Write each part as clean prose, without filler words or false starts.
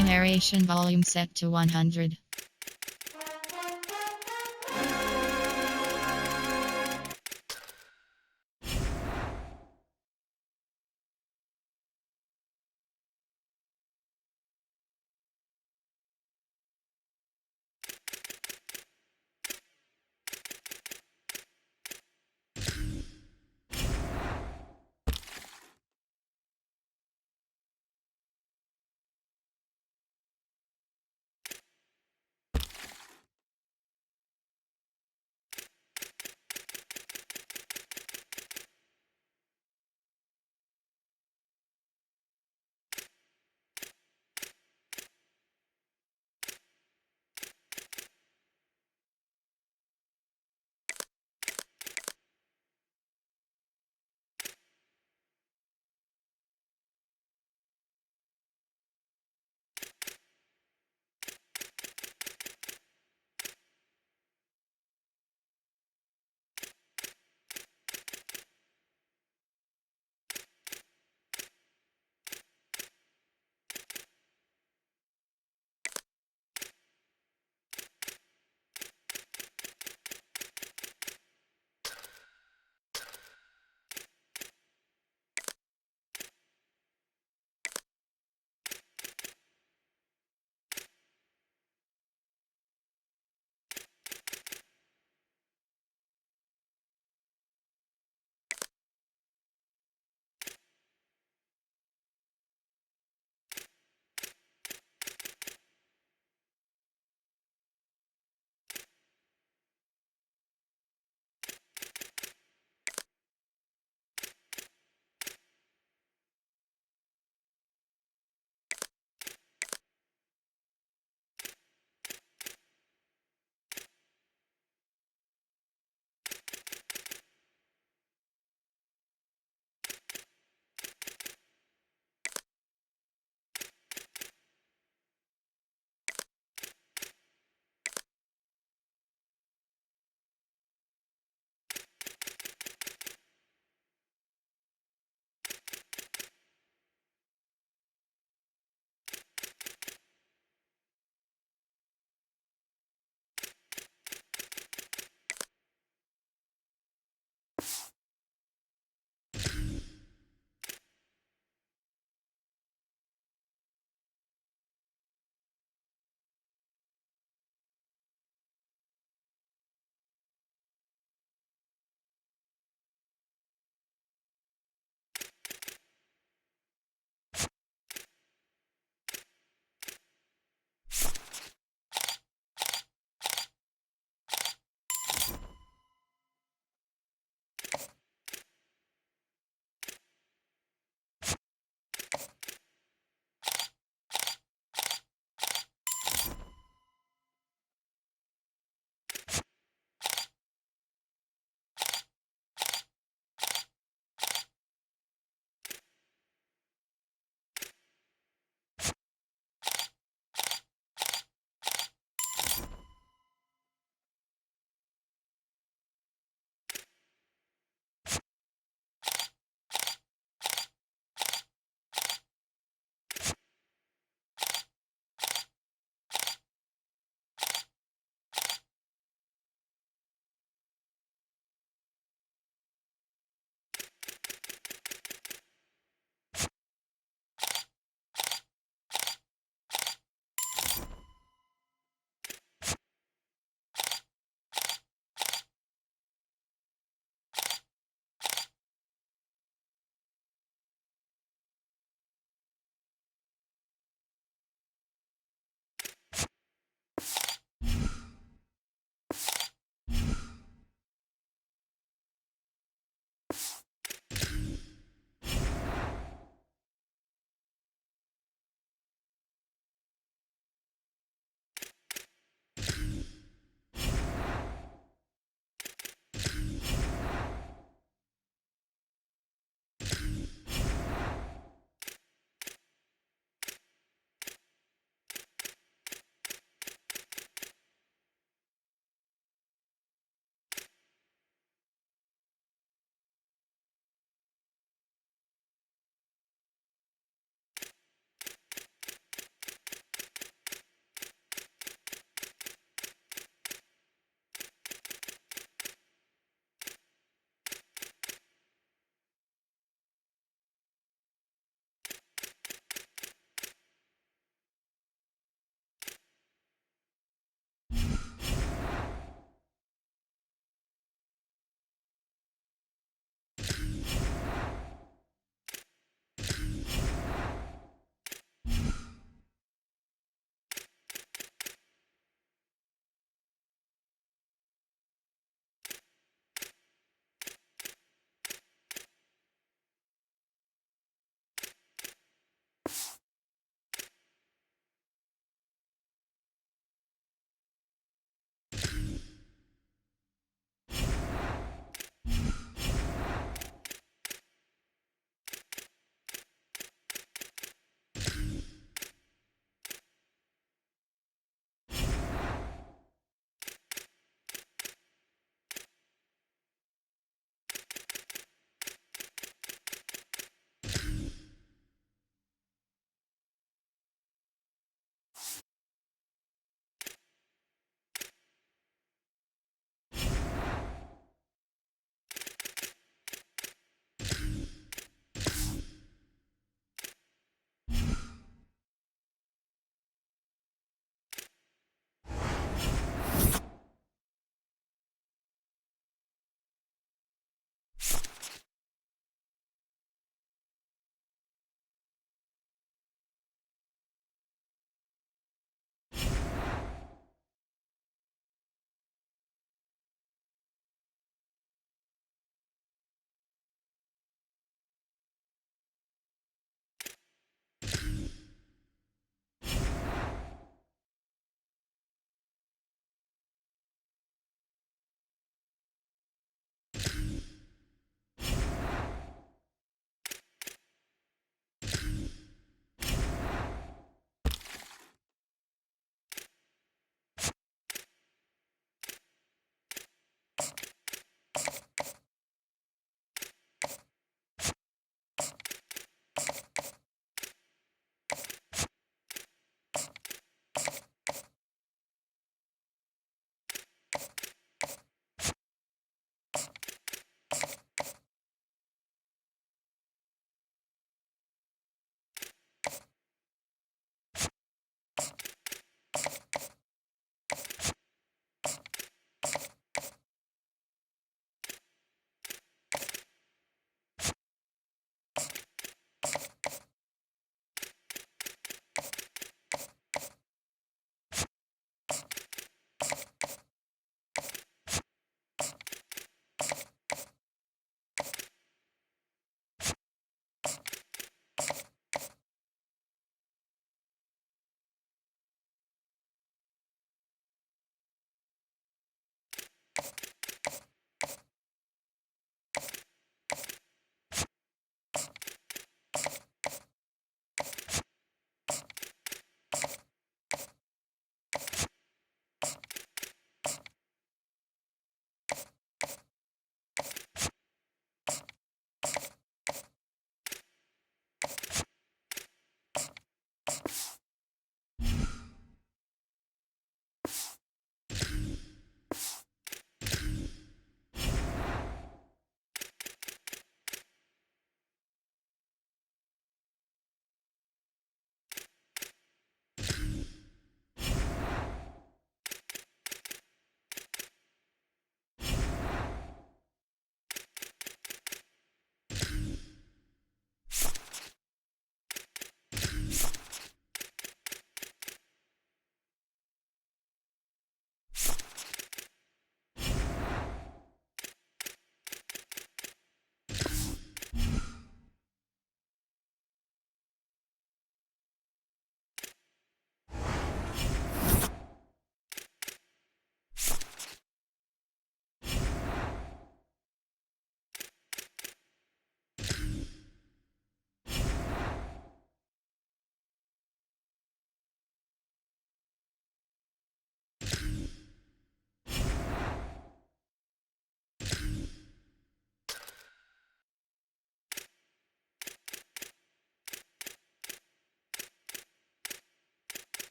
Narration volume set to 100.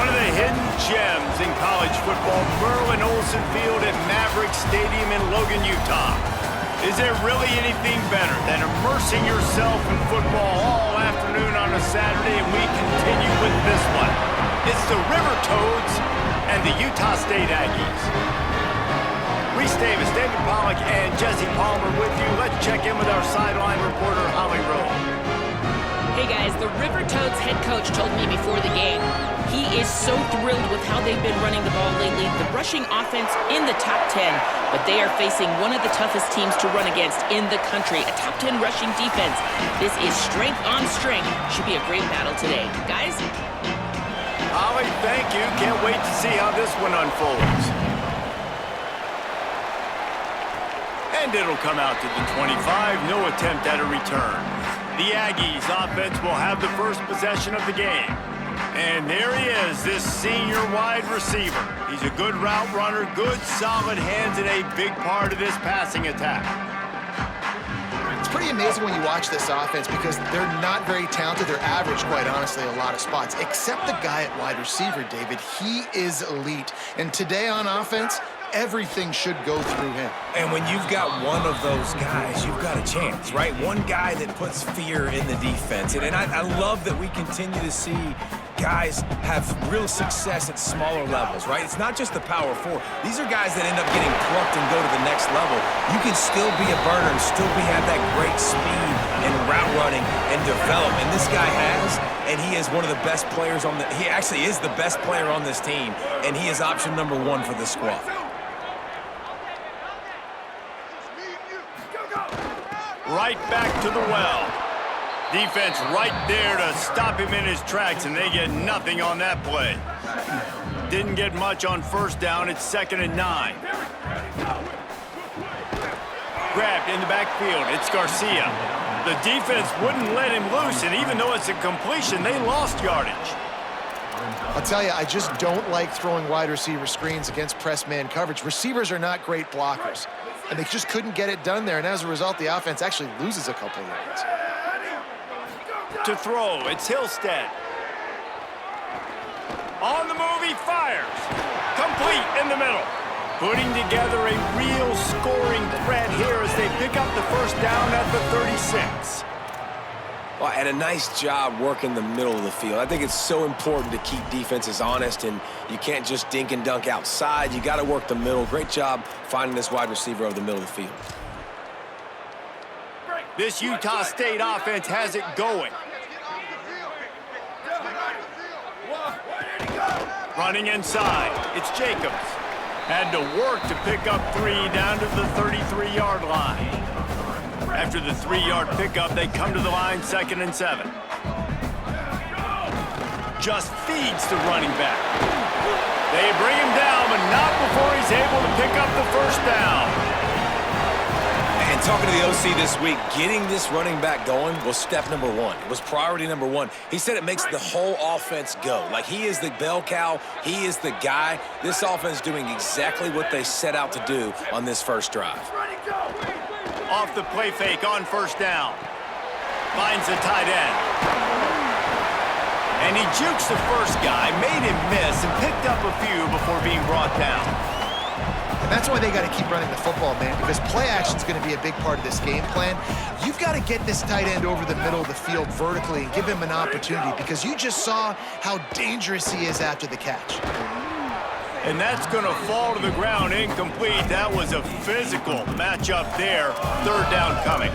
One of the hidden gems in college football, Merlin Olsen Field at Maverick Stadium in Logan, Utah. Is there really anything better than immersing yourself in football all afternoon on a Saturday? And we continue with this one. It's the River Toads and the Utah State Aggies. Reese Davis, David Pollack, and Jesse Palmer with you. Let's check in with our sideline reporter, Holly Rowe. Hey guys, the River Toads head coach told me before the game he is so thrilled with how they've been running the ball lately. The rushing offense in the top 10, but they are facing one of the toughest teams to run against in the country, a top 10 rushing defense. This is strength on strength. Should be a great battle today. Guys? Holly, thank you. Can't wait to see how this one unfolds. And it'll come out to the 25. No attempt at a return. The Aggies offense will have the first possession of the game. And there he is, this senior wide receiver. He's a good route runner, good solid hands, and a big part of this passing attack. It's pretty amazing when you watch this offense because they're not very talented. They're average, quite honestly, a lot of spots. Except the guy at wide receiver, David. He is elite. And today on offense, everything should go through him. And when you've got one of those guys, you've got a chance, right? One guy that puts fear in the defense. And I love that we continue to see guys have real success at smaller levels, right? It's not just the power four. These are guys that end up getting plucked and go to the next level. You can still be a burner and still have that great speed and route running and develop. And this guy has, and he is one of the best players on he actually is the best player on this team, and he is option number 1 for the squad. Right back to the well. Defense right there to stop him in his tracks, and they get nothing on that play. Didn't get much on first down. It's 2nd and 9. Grabbed in the backfield. It's Garcia. The defense wouldn't let him loose, and even though it's a completion, they lost yardage. I'll tell you, I just don't like throwing wide receiver screens against press man coverage. Receivers are not great blockers, and they just couldn't get it done there, and as a result, the offense actually loses a couple of yards. To throw, it's Hillstead. On the move, he fires. Complete in the middle. Putting together a real scoring threat here as they pick up the first down at the 36. Well, and a nice job working the middle of the field. I think it's so important to keep defenses honest, and you can't just dink and dunk outside. You got to work the middle. Great job finding this wide receiver over the middle of the field. This Utah State offense has it going. Running inside, it's Jacobs. Had to work to pick up 3 down to the 33-yard line. After the 3-yard pickup, they come to the line 2nd and 7. Just feeds the running back. They bring him down, but not before he's able to pick up the first down. And talking to the OC this week, getting this running back going was step number 1. It was priority number 1. He said it makes the whole offense go. Like, he is the bell cow. He is the guy. This offense doing exactly what they set out to do on this first drive. Off the play fake on first down. Finds the tight end. And he jukes the first guy, made him miss, and picked up a few before being brought down. And that's why they got to keep running the football, man, because play action is going to be a big part of this game plan. You've got to get this tight end over the middle of the field vertically and give him an opportunity, because you just saw how dangerous he is after the catch. And that's going to fall to the ground incomplete. That was a physical matchup there. 3rd down coming.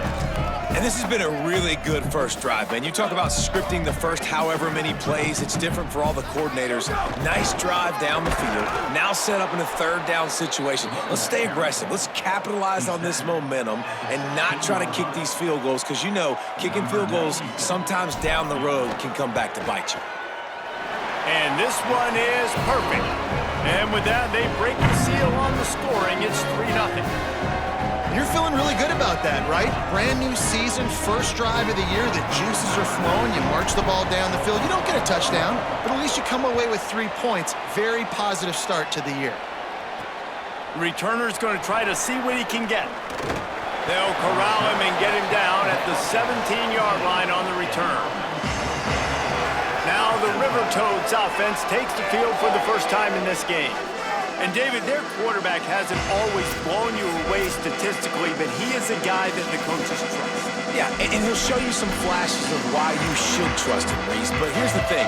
And this has been a really good first drive, man. You talk about scripting the first however many plays. It's different for all the coordinators. Nice drive down the field. Now set up in a 3rd down situation. Let's stay aggressive. Let's capitalize on this momentum and not try to kick these field goals, because you know kicking field goals sometimes down the road can come back to bite you. And this one is perfect. And with that, they break the seal on the scoring. It's 3-0. You're feeling really good about that, right? Brand new season, first drive of the year, the juices are flowing, you march the ball down the field. You don't get a touchdown, but at least you come away with 3 points. Very positive start to the year. Returner's going to try to see what he can get. They'll corral him and get him down at the 17-yard line on the return. Now the River Toads offense takes the field for the first time in this game. And David, their quarterback hasn't always blown you away statistically, but he is a guy that the coaches trust. Yeah, and he'll show you some flashes of why you should trust him, Reese. But here's the thing.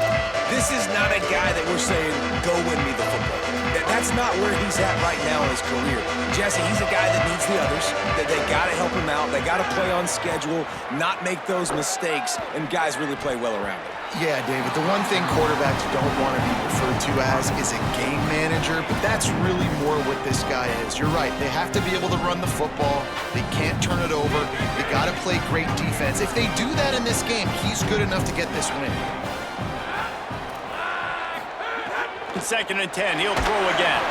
This is not a guy that we're saying, go win me the football. That's not where he's at right now in his career. Jesse, he's a guy that needs the others. That they got to help him out. They got to play on schedule, not make those mistakes, and guys really play well around him. Yeah, David, the one thing quarterbacks don't want to be referred to as is a game manager, but that's really more what this guy is. You're right. They have to be able to run the football. They can't turn it over. They got to play great defense. If they do that in this game, he's good enough to get this win. 2nd and 10, he'll throw again.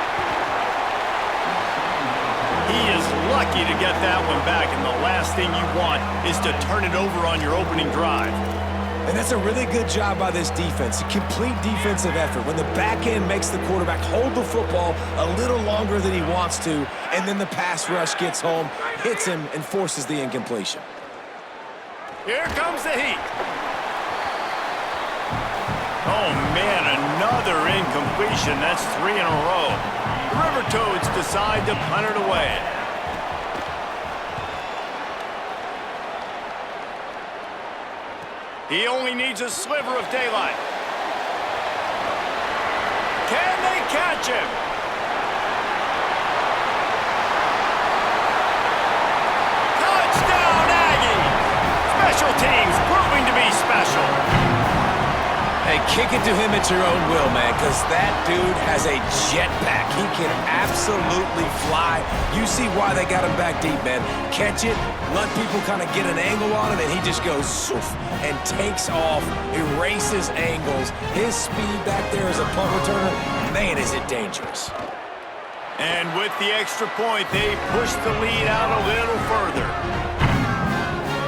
He is lucky to get that one back, and the last thing you want is to turn it over on your opening drive. And that's a really good job by this defense, a complete defensive effort. When the back end makes the quarterback hold the football a little longer than he wants to, and then the pass rush gets home, hits him, and forces the incompletion. Here comes the heat. Oh, man, another incompletion. That's 3 in a row. The River Toads decide to punt it away. He only needs a sliver of daylight. Can they catch him? Touchdown, Aggie! Special teams proving to be special. Hey, kick it to him at your own will, man, because that dude has a jetpack. He can absolutely fly. You see why they got him back deep, man. Catch it, let people kind of get an angle on him, and he just goes zoof and takes off, erases angles. His speed back there as a punt returner, man, is it dangerous. And with the extra point, they push the lead out a little further.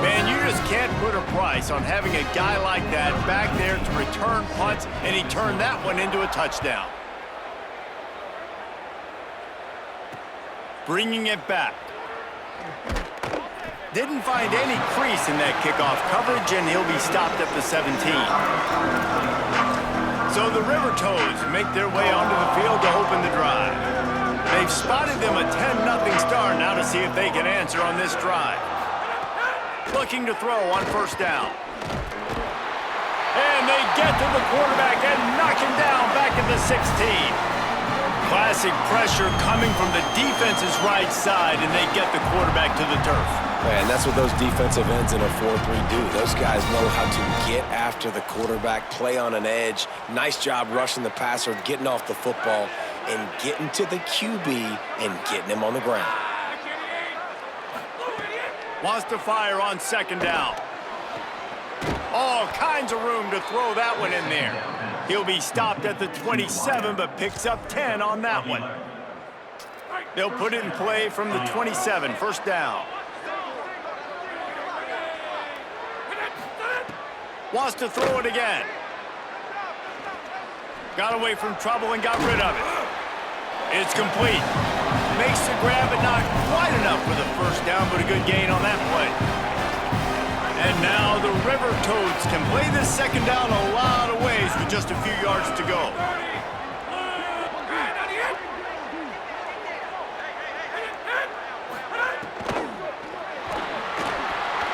Man, you just can't put a price on having a guy like that back there to return punts, and he turned that one into a touchdown. Bringing it back. Didn't find any crease in that kickoff coverage, and he'll be stopped at the 17. So the River Toads make their way onto the field to open the drive. They've spotted them a 10-0 start now to see if they can answer on this drive. Looking to throw on 1st down. And they get to the quarterback and knock him down back at the 16. Classic pressure coming from the defense's right side, and they get the quarterback to the turf. Man, that's what those defensive ends in a 4-3 do. Those guys know how to get after the quarterback, play on an edge. Nice job rushing the passer, getting off the football, and getting to the QB and getting him on the ground. Wants to fire on 2nd down. All kinds of room to throw that one in there. He'll be stopped at the 27, but picks up 10 on that one. They'll put it in play from the 27, 1st down. Wants to throw it again. Got away from trouble and got rid of it. It's complete. Makes the grab, but not quite enough for the 1st down, but a good gain on that play. And now the River Toads can play this 2nd down a lot of ways with just a few yards to go.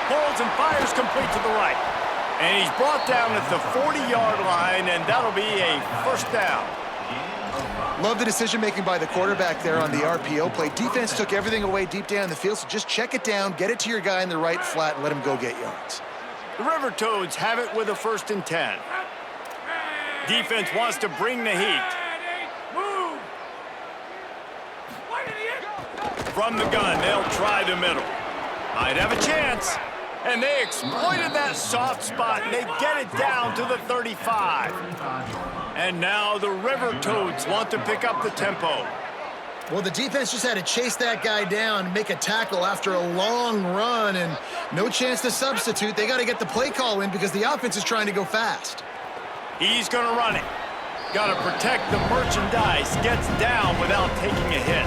Pulls and fires complete to the right. And he's brought down at the 40-yard line, and that'll be a 1st down. Love the decision-making by the quarterback there on the RPO play. Defense took everything away deep down the field, so just check it down, get it to your guy in the right flat, and let him go get yards. The River Toads have it with a 1st and 10. Defense wants to bring the heat. From the gun, they'll try the middle. Might have a chance. And they exploited that soft spot, and they get it down to the 35. And now the River Toads want to pick up the tempo. Well, the defense just had to chase that guy down and make a tackle after a long run, and no chance to substitute. They got to get the play call in because the offense is trying to go fast. He's going to run it. Got to protect the merchandise. Gets down without taking a hit.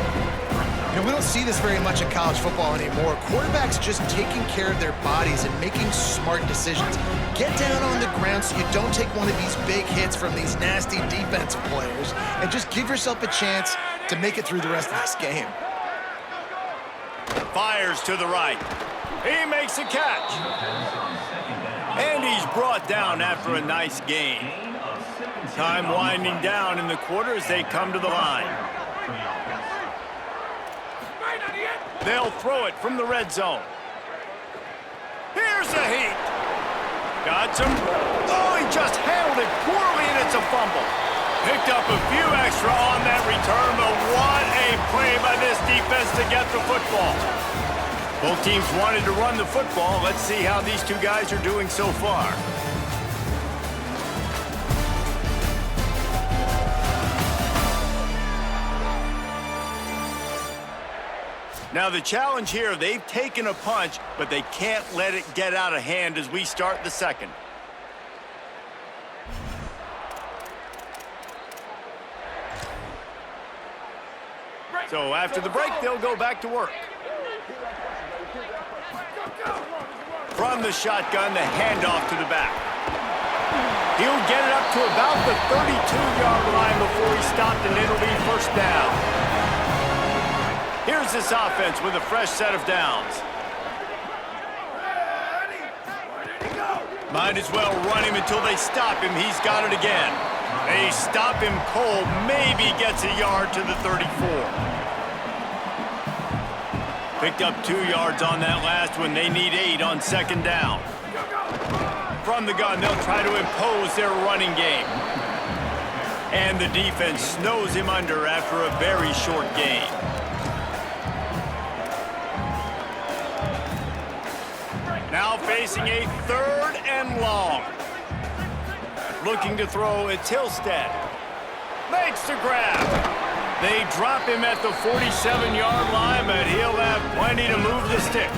You know, we don't see this very much in college football anymore. Quarterbacks just taking care of their bodies and making smart decisions. Get down on the ground so you don't take one of these big hits from these nasty defensive players, and just give yourself a chance to make it through the rest of this game. Fires to the right. He makes a catch. And he's brought down after a nice gain. Time winding down in the quarter as they come to the line. They'll throw it from the red zone. Here's a heat. Got some. Oh, he just handled it poorly, and it's a fumble. Picked up a few extra on that return, but what a play by this defense to get the football. Both teams wanted to run the football. Let's see how these two guys are doing so far. Now the challenge here, they've taken a punch, but they can't let it get out of hand as we start the second. So after the break, they'll go back to work. From the shotgun, the handoff to the back. He'll get it up to about the 32-yard line before he's stopped, and it'll be first down. Here's this offense with a fresh set of downs. Might as well run him until they stop him. He's got it again. They stop him cold. Maybe gets a yard to the 34. Picked up 2 yards on that last one. They need 8 on second down. From the gun, they'll try to impose their running game. And the defense snows him under after a very short gain. Now facing a 3rd and long. Looking to throw, it's Hillstead. Makes the grab. They drop him at the 47-yard line, but he'll have plenty to move the sticks.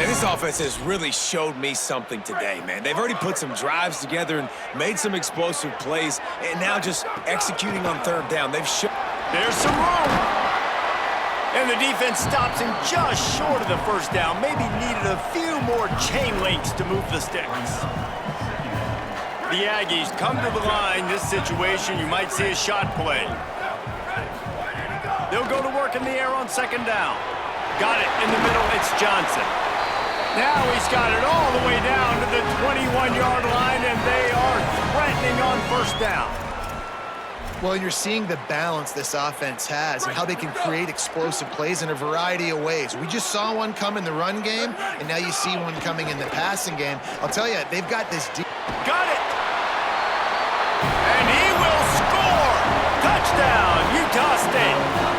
And this offense has really showed me something today, man. They've already put some drives together and made some explosive plays, and now just executing on 3rd down. They've shown. There's some room. And the defense stops him just short of the first down. Maybe needed a few more chain links to move the sticks. The Aggies come to the line. This situation, you might see a shot play. They'll go to work in the air on second down. Got it in the middle. It's Johnson. Now he's got it all the way down to the 21-yard line, and they are threatening on first down. Well, you're seeing the balance this offense has and how they can create explosive plays in a variety of ways. We just saw one come in the run game, and now you see one coming in the passing game. I'll tell you, they've got this deep. Got it! And he will score! Touchdown, Utah State!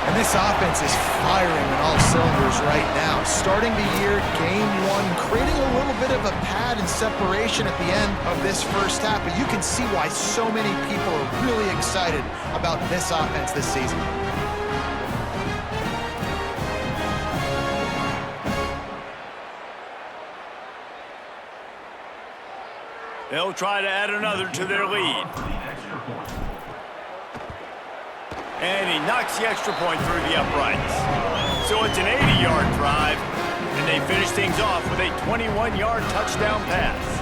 And this offense is firing on all cylinders right now. Starting the year, game 1, creating a little bit of a pad and separation at the end of this first half. But you can see why so many people are really excited about this offense this season. They'll try to add another to their lead. And he knocks the extra point through the uprights. So it's an 80-yard drive, and they finish things off with a 21-yard touchdown pass.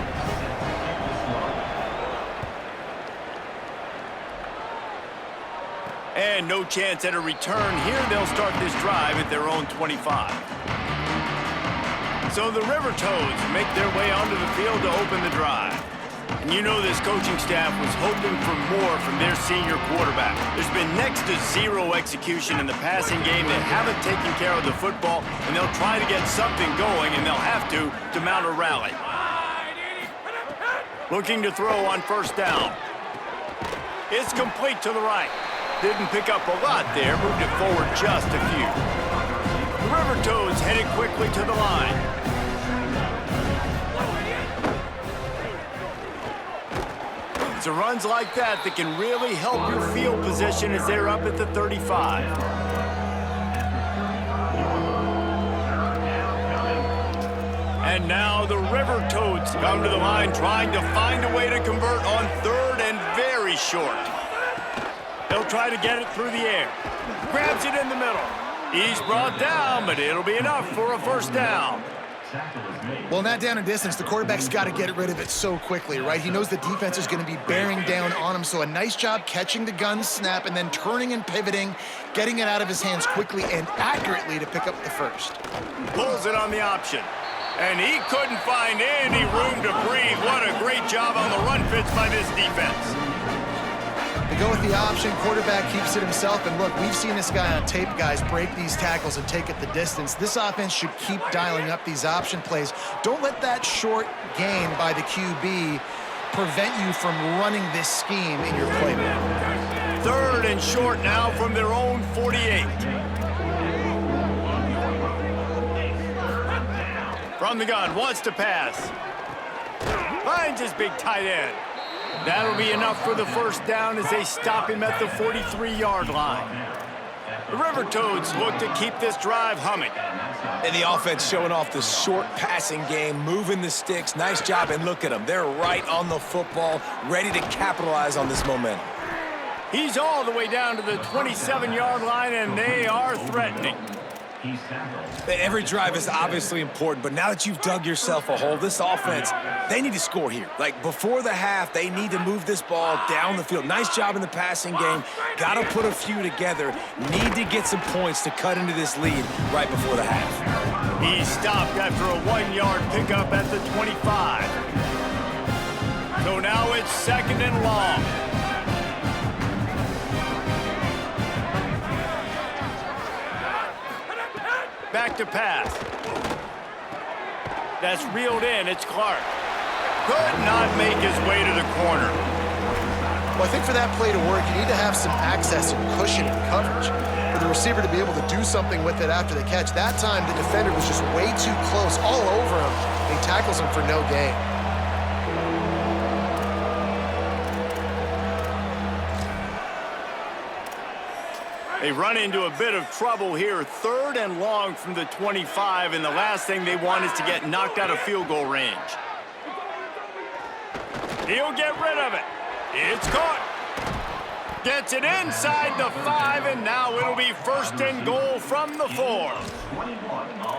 And no chance at a return here. They'll start this drive at their own 25. So the River Toads make their way onto the field to open the drive. And you know this coaching staff was hoping for more from their senior quarterback. There's been next to zero execution in the passing game. They haven't taken care of the football, and they'll try to get something going, and they'll have to mount a rally. Looking to throw on first down. It's complete to the right. Didn't pick up a lot there, moved it forward just a few. The River Toads headed quickly to the line. It's the runs like that that can really help your field position as they're up at the 35. And now the River Toads come to the line trying to find a way to convert on 3rd and very short. He'll try to get it through the air. Grabs it in the middle. He's brought down, but it'll be enough for a first down. Well, in that down and distance, the quarterback's got to get rid of it so quickly, right? He knows the defense is going to be bearing down on him, so a nice job catching the gun snap and then turning and pivoting, getting it out of his hands quickly and accurately to pick up the first. Pulls it on the option. And he couldn't find any room to breathe. What a great job on the run fits by this defense. They go with the option, quarterback keeps it himself, and look, we've seen this guy on tape, guys, break these tackles and take it the distance. This offense should keep dialing up these option plays. Don't let that short gain by the QB prevent you from running this scheme in your playbook. Third and short now from their own 48. From the gun, wants to pass. Finds his big tight end. That'll be enough for the first down as they stop him at the 43-yard line. The River Toads look to keep this drive humming. And the offense showing off the short passing game, moving the sticks. Nice job, and look at them. They're right on the football, ready to capitalize on this momentum. He's all the way down to the 27-yard line, and they are threatening. Every drive is obviously important, but now that you've dug yourself a hole, this offense, they need to score here. Like, before the half, they need to move this ball down the field. Nice job in the passing game. Got to put a few together. Need to get some points to cut into this lead right before the half. He stopped after a 1-yard pickup at the 25. So now it's second and long. Back to pass. That's reeled in. It's Clark. Could not make his way to the corner. Well, I think for that play to work, you need to have some access and cushion and coverage for the receiver to be able to do something with it after the catch. That time, the defender was just way too close, all over him. He tackles him for no gain. They run into a bit of trouble here. Third and long from the 25, and the last thing they want is to get knocked out of field goal range. He'll get rid of it. It's caught. Gets it inside the 5, and now it'll be first and goal from the 4.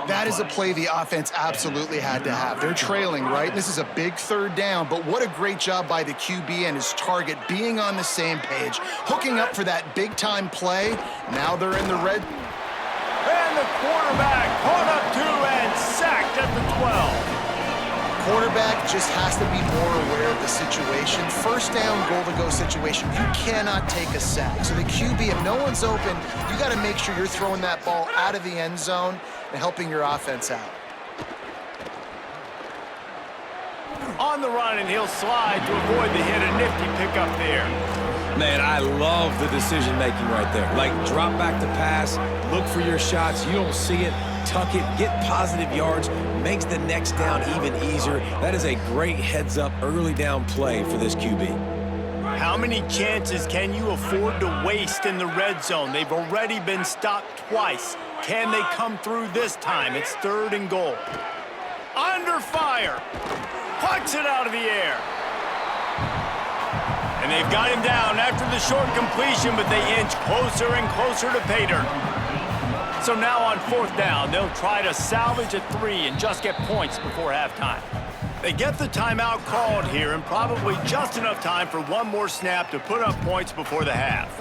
That is a play the offense absolutely had to have. They're trailing, right? This is a big third down, but what a great job by the QB and his target being on the same page, hooking up for that big-time play. Now they're in the red. And the quarterback caught up to and sacked at the 12. Quarterback just has to be more aware of the situation. First down, goal-to-go situation. You cannot take a sack. So the QB, if no one's open, you got to make sure you're throwing that ball out of the end zone and helping your offense out. On the run, and he'll slide to avoid the hit. A nifty pickup there. Man, I love the decision-making right there. Like, drop back to pass, look for your shots. You don't see it, tuck it, get positive yards, makes the next down even easier. That is a great heads-up early down play for this QB. How many chances can you afford to waste in the red zone? They've already been stopped twice. Can they come through this time? It's third and goal. Under fire. Plucks it out of the air. And they've got him down after the short completion, but they inch closer and closer to pay dirt. So now on fourth down, they'll try to salvage a 3 and just get points before halftime. They get the timeout called here and probably just enough time for one more snap to put up points before the half.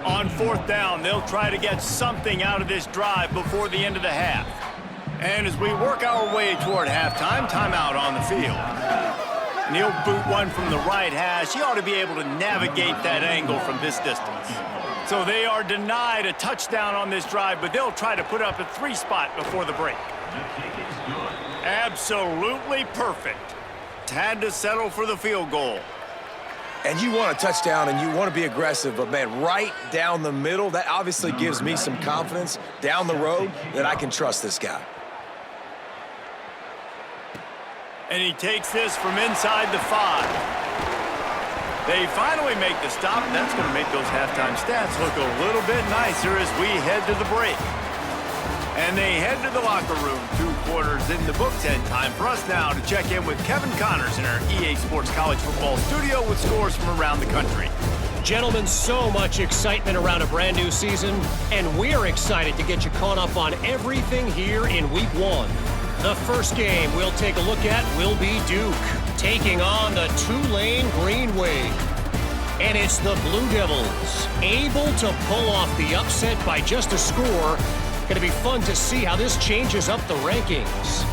On fourth down, they'll try to get something out of this drive before the end of the half. And as we work our way toward halftime, timeout on the field. And he'll boot one from the right hash. He ought to be able to navigate that angle from this distance. So they are denied a touchdown on this drive, but they'll try to put up a 3 spot before the break. Absolutely perfect. Had to settle for the field goal. And you want a touchdown and you want to be aggressive, but man, right down the middle, that obviously gives me some confidence down the road that I can trust this guy. And he takes this from inside the 5. They finally make the stop, and that's going to make those halftime stats look a little bit nicer as we head to the break. And they head to the locker room, 2 quarters in the books, and time for us now to check in with Kevin Connors in our EA Sports College Football studio with scores from around the country. Gentlemen, so much excitement around a brand new season, and we're excited to get you caught up on everything here in Week 1. The first game we'll take a look at will be Duke, taking on the Tulane Green Wave. And it's the Blue Devils, able to pull off the upset by just a score. Going to be fun to see how this changes up the rankings.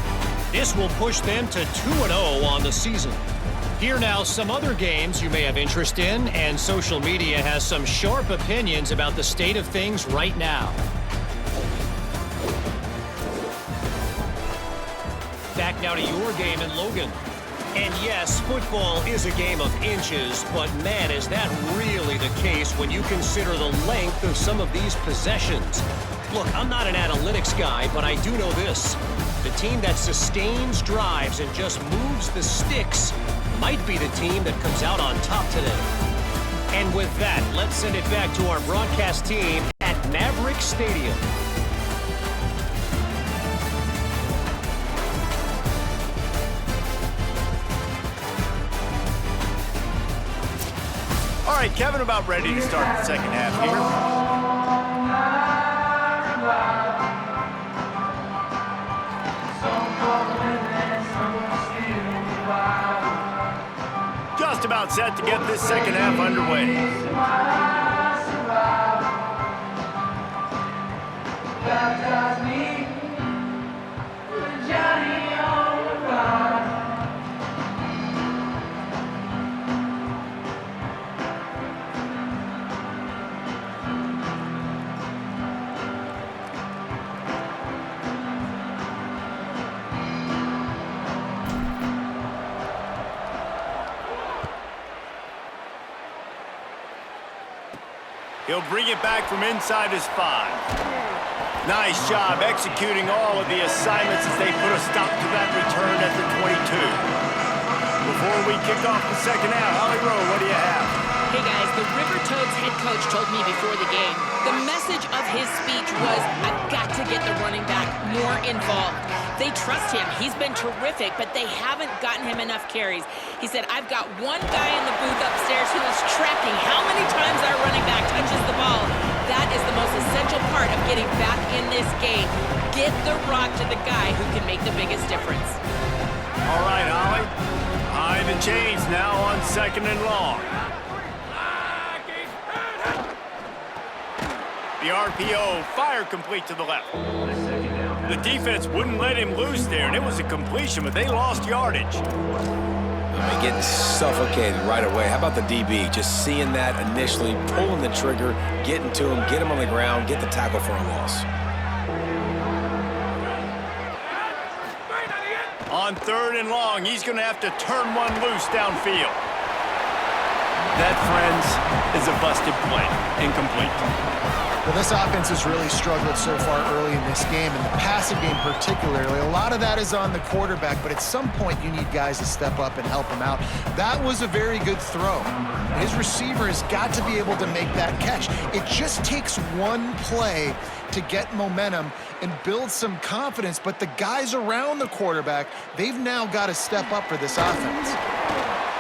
This will push them to 2-0 on the season. Here now, some other games you may have interest in, and social media has some sharp opinions about the state of things right now. Back now to your game in Logan. And yes, football is a game of inches, but man, is that really the case when you consider the length of some of these possessions. Look, I'm not an analytics guy, but I do know this. The team that sustains drives and just moves the sticks might be the team that comes out on top today. And with that, let's send it back to our broadcast team at Maverick Stadium. All right, Kevin, about ready to start the second half here. Just about set to get this second half underway. He'll bring it back from inside his 5. Nice job executing all of the assignments as they put a stop to that return at the 22. Before we kick off the second half, Holly Rowe, what do you have? Hey guys, the River Toads head coach told me before the game, the message of his speech was, I've got to get the running back more involved. They trust him. He's been terrific, but they haven't gotten him enough carries. He said, I've got one guy in the booth upstairs who is tracking how many times our running back touches the ball. That is the most essential part of getting back in this game. Get the rock to the guy who can make the biggest difference. All right, Holly. High the chains now on 2nd and long. The RPO, fire complete to the left. The defense wouldn't let him loose there, and it was a completion, but they lost yardage. Getting suffocated right away. How about the DB? Just seeing that initially, pulling the trigger, getting to him, get him on the ground, get the tackle for a loss. On 3rd and long, he's going to have to turn one loose downfield. That, friends, is a busted play. Incomplete. Well, this offense has really struggled so far early in this game, and the passing game particularly. A lot of that is on the quarterback, but at some point you need guys to step up and help him out. That was a very good throw. His receiver has got to be able to make that catch. It just takes one play to get momentum and build some confidence, but the guys around the quarterback, they've now got to step up for this offense.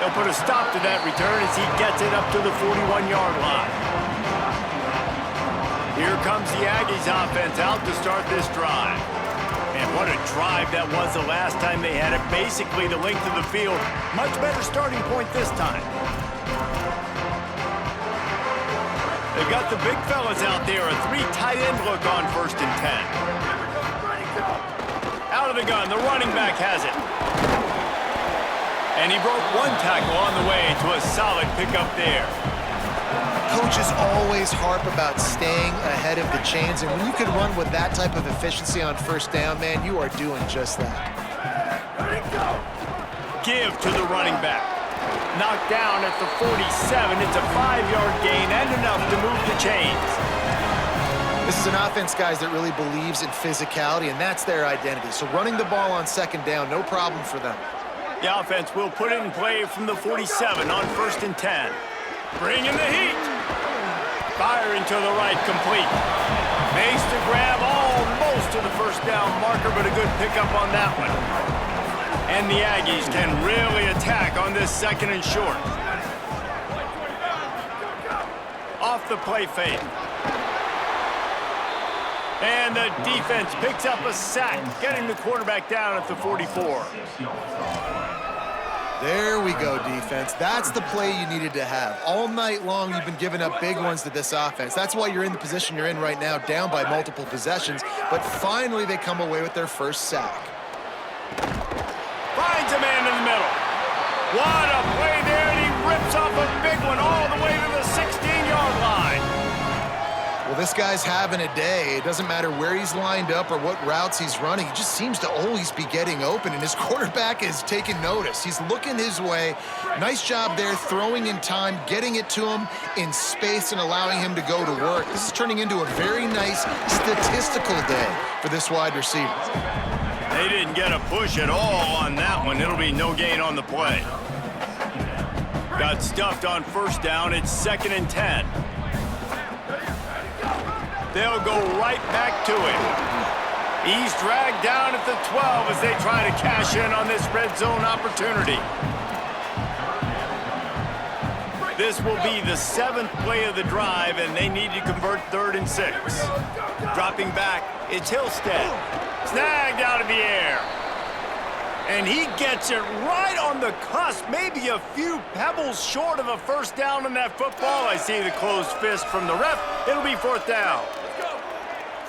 They'll put a stop to that return as he gets it up to the 41-yard line. Here comes the Aggies offense out to start this drive. Man, what a drive that was the last time they had it. Basically the length of the field. Much better starting point this time. They've got the big fellas out there. A 3 tight end look on 1st and 10. Out of the gun, the running back has it. And he broke one tackle on the way to a solid pickup there. Coaches always harp about staying ahead of the chains, and when you can run with that type of efficiency on 1st down, man, you are doing just that. Give to the running back. Knocked down at the 47. It's a 5-yard gain and enough to move the chains. This is an offense, guys, that really believes in physicality, and that's their identity. So running the ball on 2nd down, no problem for them. The offense will put it in play from the 47 on 1st and 10. Bring in the heat. Firing to the right, complete. Makes the grab almost to the 1st down marker, but a good pickup on that one. And the Aggies can really attack on this 2nd and short. off the play fake. And the defense picks up a sack, getting the quarterback down at the 44. There we go, defense. That's the play you needed to have. All night long, you've been giving up big ones to this offense. That's why you're in the position you're in right now, down by multiple possessions. But finally, they come away with their first sack. Finds a man in the middle. What a play there, and he rips off a big one all the way to the 16-yard line. Well, this guy's having a day. It doesn't matter where he's lined up or what routes he's running. He just seems to always be getting open, and his quarterback is taking notice. He's looking his way. Nice job there, throwing in time, getting it to him in space and allowing him to go to work. This is turning into a very nice statistical day for this wide receiver. They didn't get a push at all on that one. It'll be no gain on the play. Got stuffed on first down. It's 2nd and 10. They'll go right back to him. He's dragged down at the 12 as they try to cash in on this red zone opportunity. This will be the 7th play of the drive, and they need to convert 3rd and 6. Dropping back, it's Hillstead. Snagged out of the air. And he gets it right on the cusp, maybe a few pebbles short of a first down on that football. I see the closed fist from the ref. It'll be 4th down.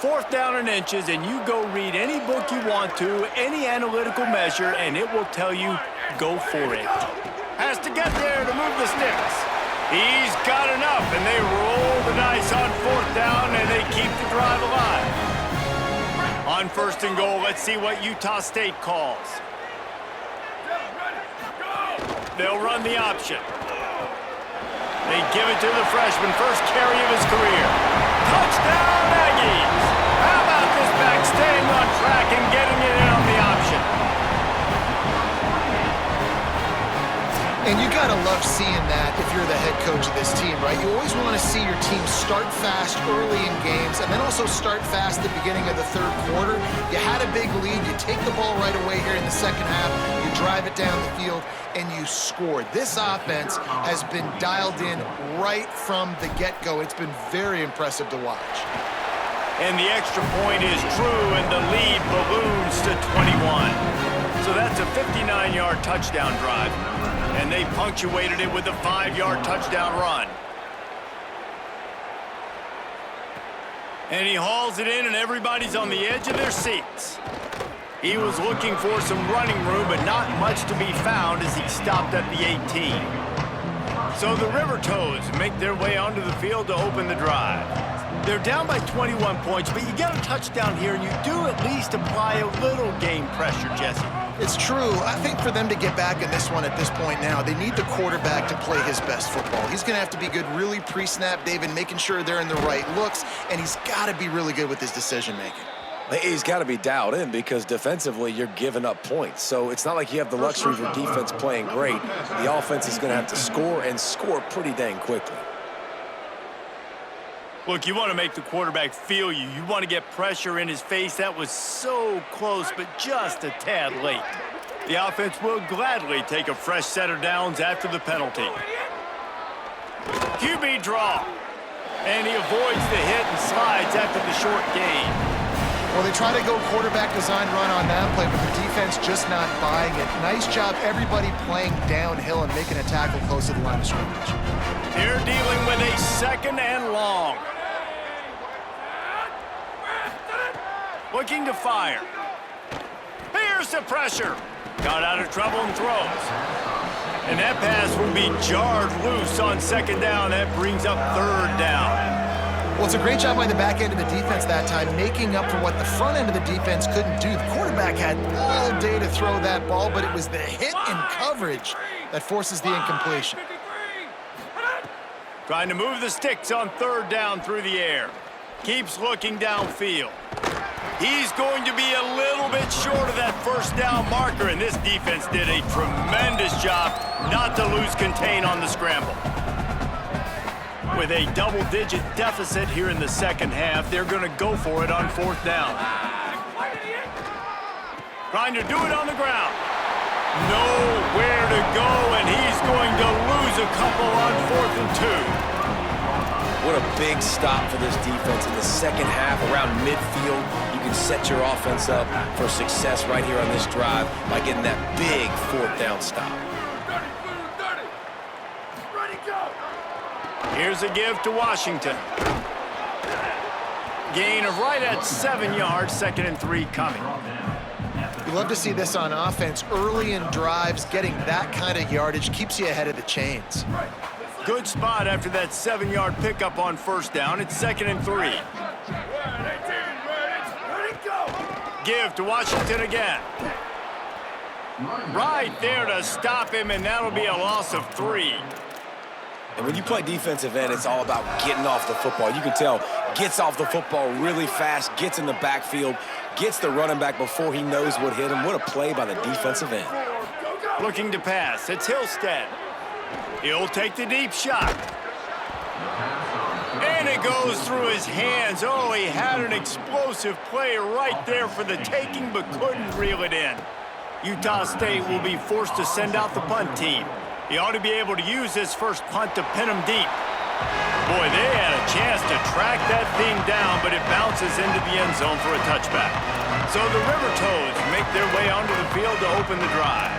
4th down in inches, and you go read any book you want to, any analytical measure, and it will tell you, go for it. Has to get there to move the sticks. He's got enough, and they roll the dice on 4th down, and they keep the drive alive. On 1st and goal, let's see what Utah State calls. They'll run the option. They give it to the freshman, first carry of his career. Touchdown, Aggies! How about this back staying on track and getting it in on the option? And you gotta love seeing that if you're the head coach of this team, right? You always want to see your team start fast early in games and then also start fast at the beginning of the 3rd quarter. You had a big lead, you take the ball right away here in the 2nd half, you drive it down the field, and you scored. This offense has been dialed in right from the get-go. It's been very impressive to watch. And the extra point is true, and the lead balloons to 21. So that's a 59-yard touchdown drive. And they punctuated it with a 5-yard touchdown run. And he hauls it in, and everybody's on the edge of their seats. He was looking for some running room, but not much to be found as he stopped at the 18. So the River Toads make their way onto the field to open the drive. They're down by 21 points, but you get a touchdown here, and you do at least apply a little game pressure, Jesse. It's true. I think for them to get back in this one at this point now, they need the quarterback to play his best football. He's going to have to be good really pre-snap, David, making sure they're in the right looks, and he's got to be really good with his decision-making. He's got to be dialed in because defensively you're giving up points. So it's not like you have the luxury of your defense playing great. The offense is going to have to score and score pretty dang quickly. Look, you want to make the quarterback feel you. You want to get pressure in his face. That was so close, but just a tad late. The offense will gladly take a fresh set of downs after the penalty. QB draw. And he avoids the hit and slides after the short gain. Well, they try to go quarterback design run on that play, but the defense just not buying it. Nice job, everybody playing downhill and making a tackle close to the line of scrimmage. They're dealing with a 2nd and long. Looking to fire. Here's the pressure. Got out of trouble and throws. And that pass will be jarred loose on 2nd down. That brings up 3rd down. Well, it's a great job by the back end of the defense that time, making up for what the front end of the defense couldn't do. The quarterback had all day to throw that ball, but it was the hit and coverage that forces the incompletion. Trying to move the sticks on 3rd down through the air. Keeps looking downfield. He's going to be a little bit short of that first down marker, and this defense did a tremendous job not to lose contain on the scramble. With a double-digit deficit here in the 2nd half, they're going to go for it on 4th down. Trying to do it on the ground. Nowhere to go, and he's going to lose a couple on 4th and 2. What a big stop for this defense in the second half. Around midfield, you can set your offense up for success right here on this drive by getting that big fourth down stop. Here's a give to Washington. Gain of right at 7 yards, 2nd and 3 coming. You love to see this on offense. Early in drives, getting that kind of yardage keeps you ahead of the chains. Good spot after that 7-yard pickup on first down. It's 2nd and 3. Give to Washington again. Right there to stop him, and that'll be a loss of 3. And when you play defensive end, it's all about getting off the football. You can tell, gets off the football really fast, gets in the backfield, gets the running back before he knows what hit him. What a play by the defensive end. Looking to pass. It's Hillstead. He'll take the deep shot. And it goes through his hands. Oh, he had an explosive play right there for the taking, but couldn't reel it in. Utah State will be forced to send out the punt team. He ought to be able to use his first punt to pin him deep. Boy, they had a chance to track that thing down, but it bounces into the end zone for a touchback. So the River Toads make their way onto the field to open the drive.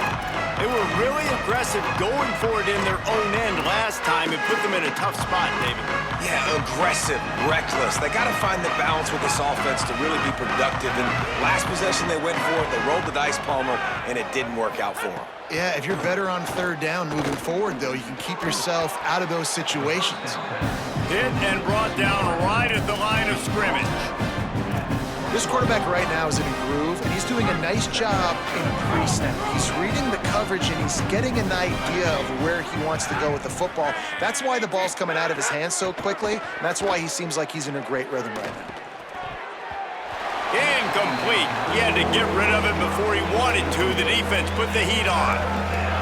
They were really aggressive going for it in their own end last time and put them in a tough spot, David. Yeah, aggressive, reckless. They got to find the balance with this offense to really be productive. And last possession they went for it, they rolled the dice, Palmer, and it didn't work out for them. Yeah, if you're better on third down moving forward, though, you can keep yourself out of those situations. Hit and brought down right at the line of scrimmage. This quarterback right now is in a groove, and he's doing a nice job in pre-snap. He's reading the coverage, and he's getting an idea of where he wants to go with the football. That's why the ball's coming out of his hands so quickly, and that's why he seems like he's in a great rhythm right now. Incomplete. He had to get rid of it before he wanted to. The defense put the heat on.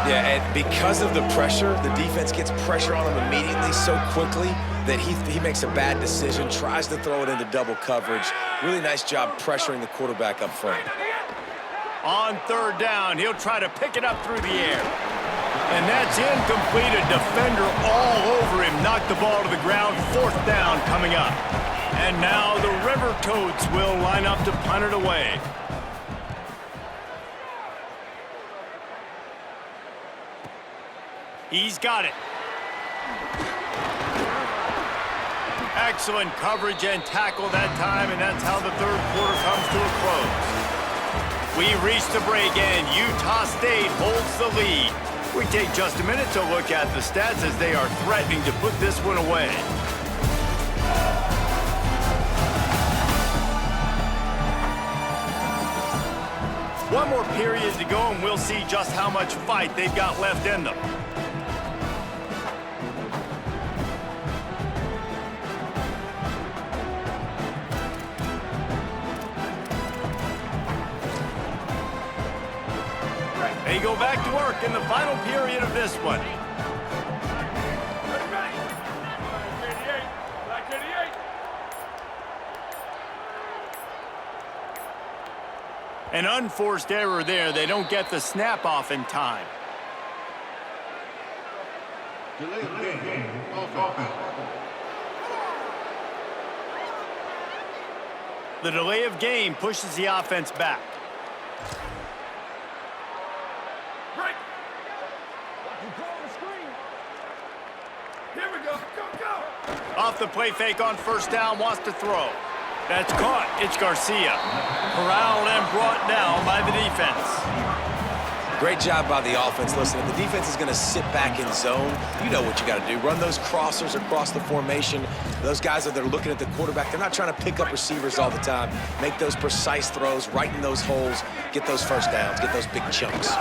Yeah, and because of the pressure, the defense gets pressure on him immediately so quickly that he makes a bad decision, tries to throw it into double coverage. Really nice job pressuring the quarterback up front. On third down, he'll try to pick it up through the air. And that's incomplete. A defender all over him. Knocked the ball to the ground. Fourth down coming up. And now the River Toads will line up to punt it away. He's got it. Excellent coverage and tackle that time, and that's how the third quarter comes to a close. We reach the break, and Utah State holds the lead. We take just a minute to look at the stats as they are threatening to put this one away. One more period to go, and we'll see just how much fight they've got left in them. They go back to work in the final period of this one. An unforced error there. They don't get the snap off in time. The delay of game pushes the offense back. Off the play fake on first down, wants to throw. That's caught. It's Garcia. Corralled and brought down by the defense. Great job by the offense. Listen, if the defense is going to sit back in zone, you know what you got to do. Run those crossers across the formation. Those guys that are looking at the quarterback, they're not trying to pick up receivers all the time. Make those precise throws right in those holes. Get those first downs. Get those big chunks.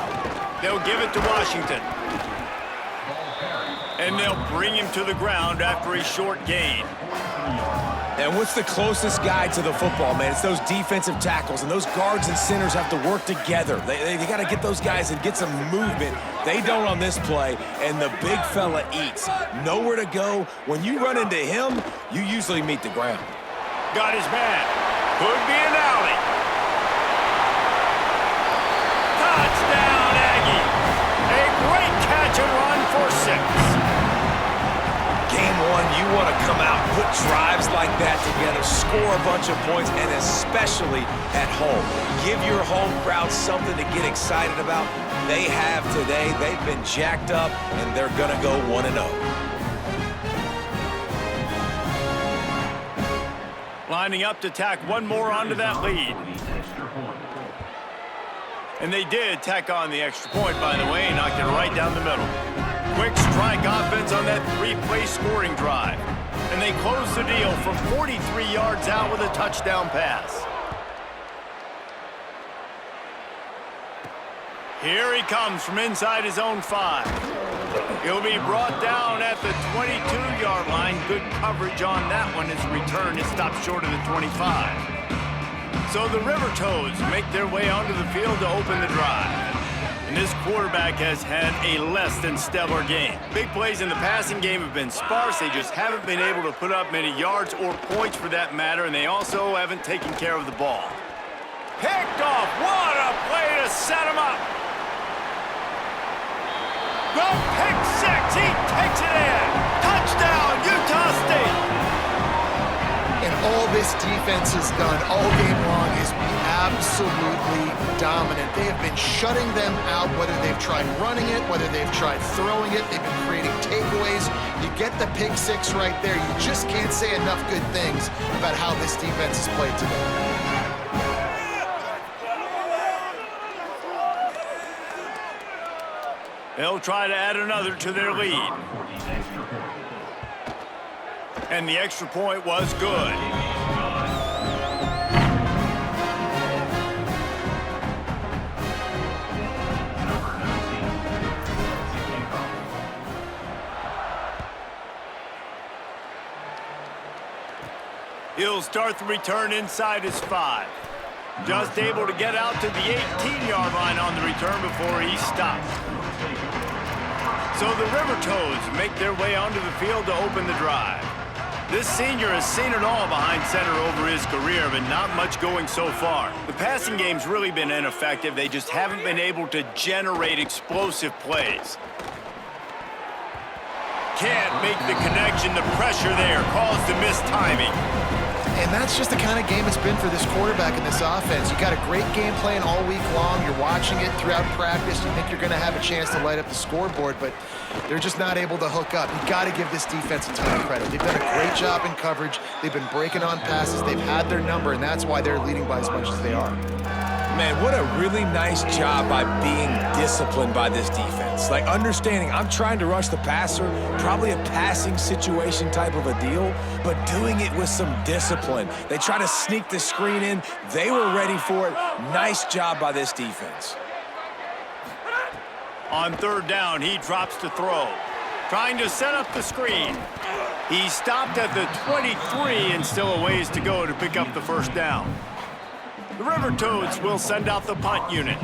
They'll give it to Washington. And they'll bring him to the ground after a short gain. And what's the closest guy to the football, man? It's those defensive tackles, and those guards and centers have to work together. They got to get those guys and get some movement. They don't on this play, and the big fella eats. Nowhere to go. When you run into him, you usually meet the ground. Got his man. Could be an alley. Touchdown, Aggie. A great catch and run for 6. Game one, you want to come out, put drives like that together, score a bunch of points, and especially at home. Give your home crowd something to get excited about. They have today. They've been jacked up, and they're going to go 1-0. Lining up to tack one more onto that lead. And they did tack on the extra point, by the way, and knocked it right down the middle. Quick strike offense on that three-play scoring drive. And they closed the deal from 43 yards out with a touchdown pass. Here he comes from inside his own 5. He'll be brought down at the 22-yard line. Good coverage on that one as return is stopped short of the 25. So the River Toads make their way onto the field to open the drive. And this quarterback has had a less than stellar game. Big plays in the passing game have been sparse. They just haven't been able to put up many yards or points for that matter, and they also haven't taken care of the ball. Picked off. What a play to set him up. The pick six. He takes it in. Touchdown, Utah State. And all this defense has done all game long is be absolutely dominant. They have been shutting them out, whether they've tried running it, whether they've tried throwing it. They've been creating takeaways. You get the pick six right there. You just can't say enough good things about how this defense has played today. They'll try to add another to their lead. And the extra point was good. He'll start the return inside his 5. Just able to get out to the 18-yard line on the return before he stopped. So the River Toads make their way onto the field to open the drive. This senior has seen it all behind center over his career, but not much going so far. The passing game's really been ineffective. They just haven't been able to generate explosive plays. Can't make the connection. The pressure there caused the missed timing. And that's just the kind of game it's been for this quarterback in this offense. You got a great game plan all week long. You're watching it throughout practice. You think you're going to have a chance to light up the scoreboard, but they're just not able to hook up. You got to give this defense a ton of credit. They've done a great job in coverage. They've been breaking on passes. They've had their number, and that's why they're leading by as much as they are. Man, what a really nice job by being disciplined by this defense. Like, understanding I'm trying to rush the passer, probably a passing situation type of a deal, but doing it with some discipline. They try to sneak the screen in. They were ready for it. Nice job by this defense. On third down, he drops to throw. Trying to set up the screen. He stopped at the 23 and still a ways to go to pick up the first down. The River Toads will send out the punt unit.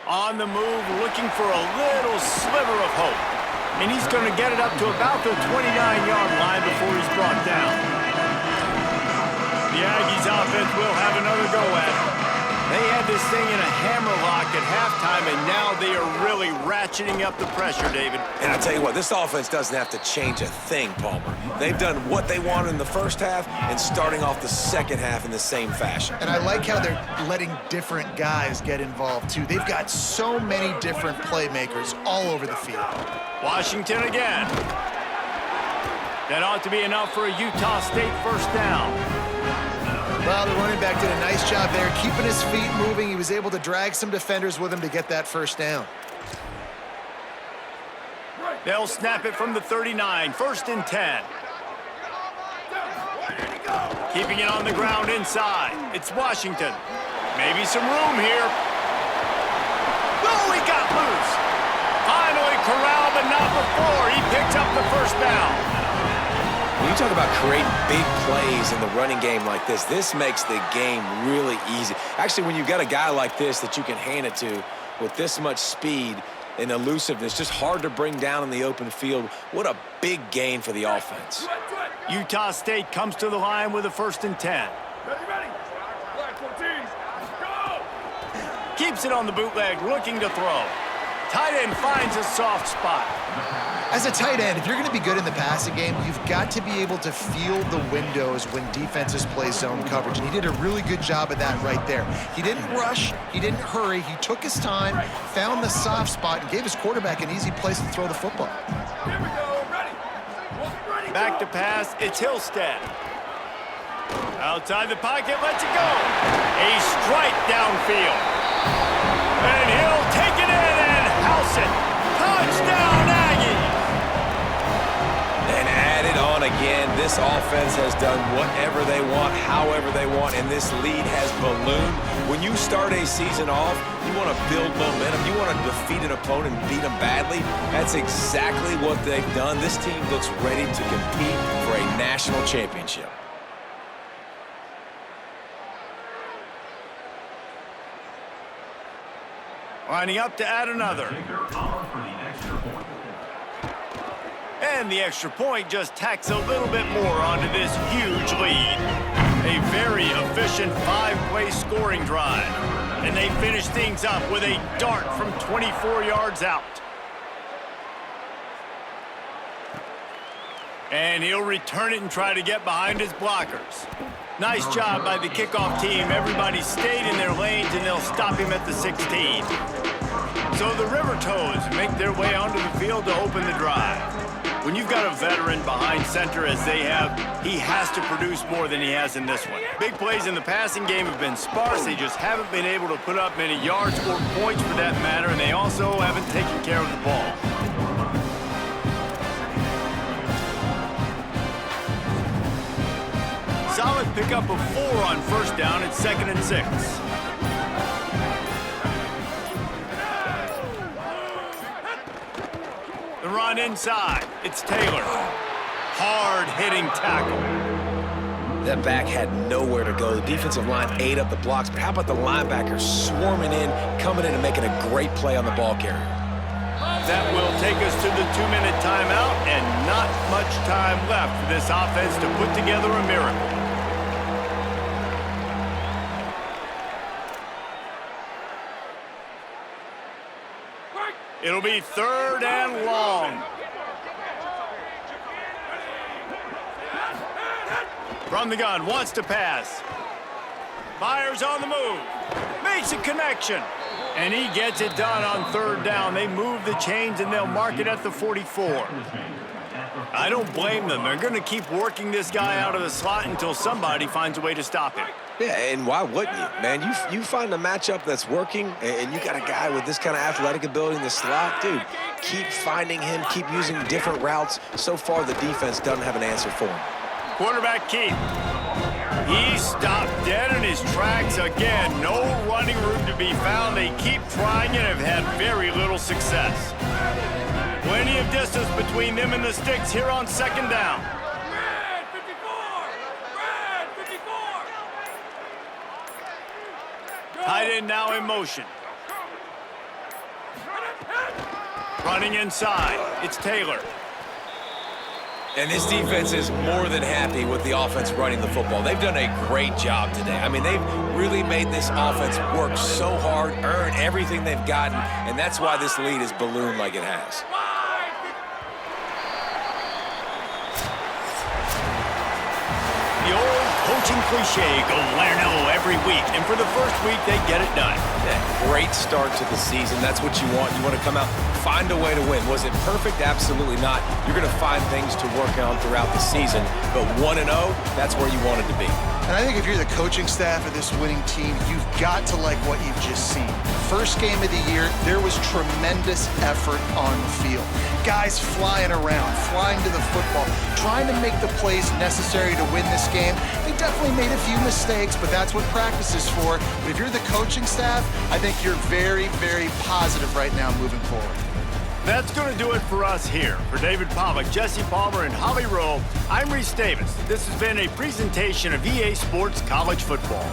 On the move, looking for a little sliver of hope. And he's going to get it up to about the 29-yard line before he's brought down. The Aggies offense will have another go at it. They had this thing in a hammerlock at halftime, and now they are really ratcheting up the pressure, David. And I tell you what, this offense doesn't have to change a thing, Palmer. They've done what they wanted in the first half and starting off the second half in the same fashion. And I like how they're letting different guys get involved, too. They've got so many different playmakers all over the field. Washington again. That ought to be enough for a Utah State first down. Well, the running back did a nice job there, keeping his feet moving. He was able to drag some defenders with him to get that first down. They'll snap it from the 39, 1st and 10. Keeping it on the ground inside. It's Washington. Maybe some room here. Oh, he got loose. Finally corralled, but not before. He picks up the first down. When you talk about creating big plays in the running game like this makes the game really easy. Actually, when you've got a guy like this that you can hand it to with this much speed and elusiveness, just hard to bring down in the open field, what a big gain for the offense. Utah State comes to the line with a 1st and 10. Keeps it on the bootleg, looking to throw. Tight end finds a soft spot. As a tight end, if you're going to be good in the passing game, you've got to be able to feel the windows when defenses play zone coverage, and he did a really good job of that right there. He didn't rush, he didn't hurry, he took his time, found the soft spot, and gave his quarterback an easy place to throw the football. Here we go, ready. Back to pass, it's Hillstead. Outside the pocket, lets it go. A strike downfield. And he'll take it in and house it. Touchdown, Aggie! And added on again, this offense has done whatever they want, however they want, and this lead has ballooned. When you start a season off, you want to build momentum. You want to defeat an opponent and beat them badly. That's exactly what they've done. This team looks ready to compete for a national championship. Lining up to add another. And the extra point just tacks a little bit more onto this huge lead. A very efficient 5-play scoring drive. And they finish things up with a dart from 24 yards out. And he'll return it and try to get behind his blockers. Nice job by the kickoff team. Everybody stayed in their lanes, and they'll stop him at the 16. So the River Toads make their way onto the field to open the drive. When you've got a veteran behind center as they have, he has to produce more than he has in this one. Big plays in the passing game have been sparse. They just haven't been able to put up many yards or points for that matter, and they also haven't taken care of the ball. Solid pickup of 4 on first down. It's 2nd and 6. The run inside. It's Taylor. Hard-hitting tackle. That back had nowhere to go. The defensive line ate up the blocks, but how about the linebackers swarming in, coming in and making a great play on the ball carrier? That will take us to the 2-minute timeout, and not much time left for this offense to put together a miracle. It'll be 3rd and long. From the gun, wants to pass. Fires on the move. Makes a connection. And he gets it done on 3rd down. They move the chains, and they'll mark it at the 44. I don't blame them. They're going to keep working this guy out of the slot until somebody finds a way to stop him. Yeah, and why wouldn't you, man? You find a matchup that's working, and you got a guy with this kind of athletic ability in the slot, dude, keep finding him, keep using different routes. So far, the defense doesn't have an answer for him. Quarterback Keith. He stopped dead in his tracks again. No running room to be found. They keep trying and have had very little success. Plenty of distance between them and the sticks here on 2nd down. Red 54! Red 54! Tight end now in motion. Running inside. It's Taylor. And this defense is more than happy with the offense running the football. They've done a great job today. I mean, they've really made this offense work so hard, earn everything they've gotten, and that's why this lead has ballooned like it has. The old coaching cliche, go Lerno every week, and for the first week, they get it done. Yeah, great start to the season. That's what you want. You want to come out, find a way to win. Was it perfect? Absolutely not. You're going to find things to work on throughout the season, but 1-0, that's where you wanted to be. And I think if you're the coaching staff of this winning team, you've got to like what you've just seen. First game of the year, there was tremendous effort on the field. Guys flying around, flying to the football, trying to make the plays necessary to win this game. They definitely made a few mistakes, but that's what practice is for. But if you're the coaching staff, I think you're very, very positive right now moving forward. That's going to do it for us here. For David Pollock, Jesse Palmer, and Holly Rowe, I'm Reese Davis. This has been a presentation of EA Sports College Football.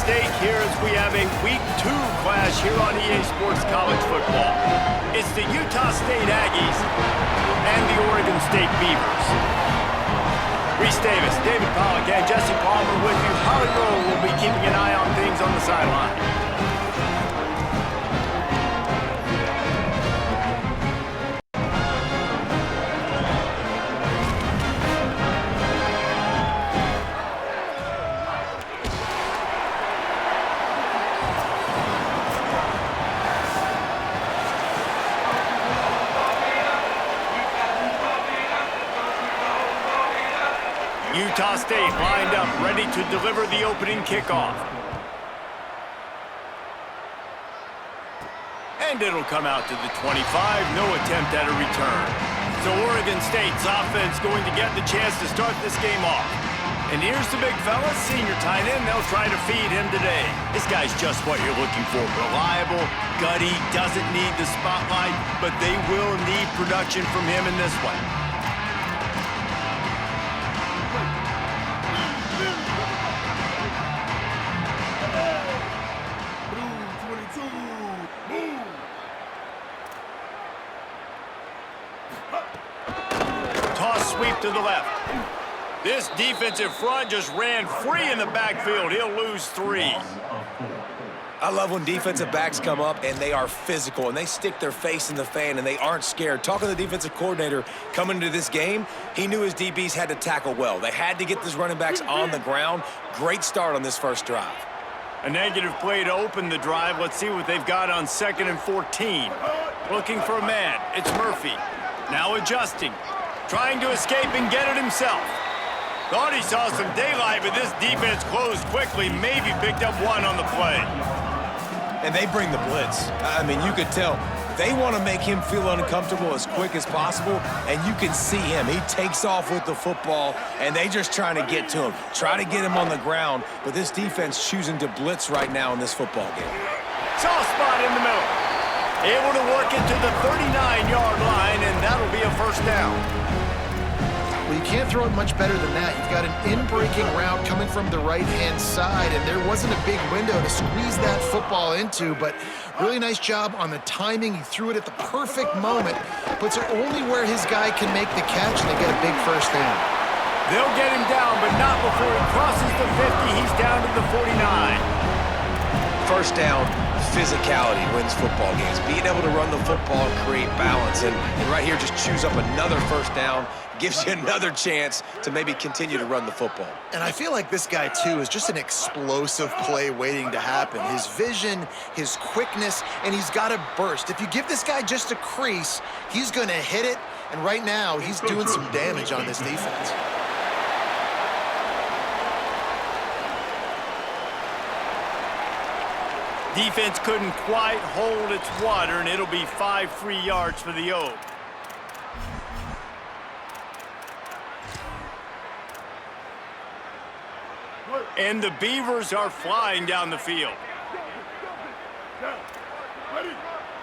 stake here as we have a Week 2 clash here on EA Sports College Football. It's the Utah State Aggies and the Oregon State Beavers. Reese Davis, David Pollack, and Jesse Palmer with you. Holly Rowe will be keeping an eye on things on the sideline. Utah State lined up, ready to deliver the opening kickoff. And it'll come out to the 25, no attempt at a return. So Oregon State's offense going to get the chance to start this game off. And here's the big fella, senior tight end. They'll try to feed him today. This guy's just what you're looking for. Reliable, gutty, doesn't need the spotlight, but they will need production from him in this one. Sweep to the left. This defensive front just ran free in the backfield. He'll lose 3. I love when defensive backs come up and they are physical and they stick their face in the fan and they aren't scared. Talking to the defensive coordinator coming into this game, he knew his DBs had to tackle well. They had to get these running backs on the ground. Great start on this first drive. A negative play to open the drive. Let's see what they've got on 2nd and 14. Looking for a man. It's Murphy. Now adjusting. Trying to escape and get it himself. Thought he saw some daylight, but this defense closed quickly. Maybe picked up 1 on the play. And they bring the blitz. I mean, you could tell they want to make him feel uncomfortable as quick as possible, and you can see him. He takes off with the football, and they just trying to get to him. Try to get him on the ground, but this defense choosing to blitz right now in this football game. Soft spot in the middle. Able to work it to the 39-yard line, and that'll be a first down. Well, you can't throw it much better than that. You've got an in-breaking route coming from the right-hand side, and there wasn't a big window to squeeze that football into, but really nice job on the timing. He threw it at the perfect moment, puts it only where his guy can make the catch, and they get a big first down. They'll get him down, but not before he crosses the 50. He's down to the 49. First down, physicality wins football games. Being able to run the football and create balance. And right here, just choose up another first down, gives you another chance to maybe continue to run the football. And I feel like this guy, too, is just an explosive play waiting to happen. His vision, his quickness, and he's got a burst. If you give this guy just a crease, he's going to hit it. And right now, he's doing some damage on this defense. Defense couldn't quite hold its water, and it'll be 5 free yards for the Oak. And the Beavers are flying down the field.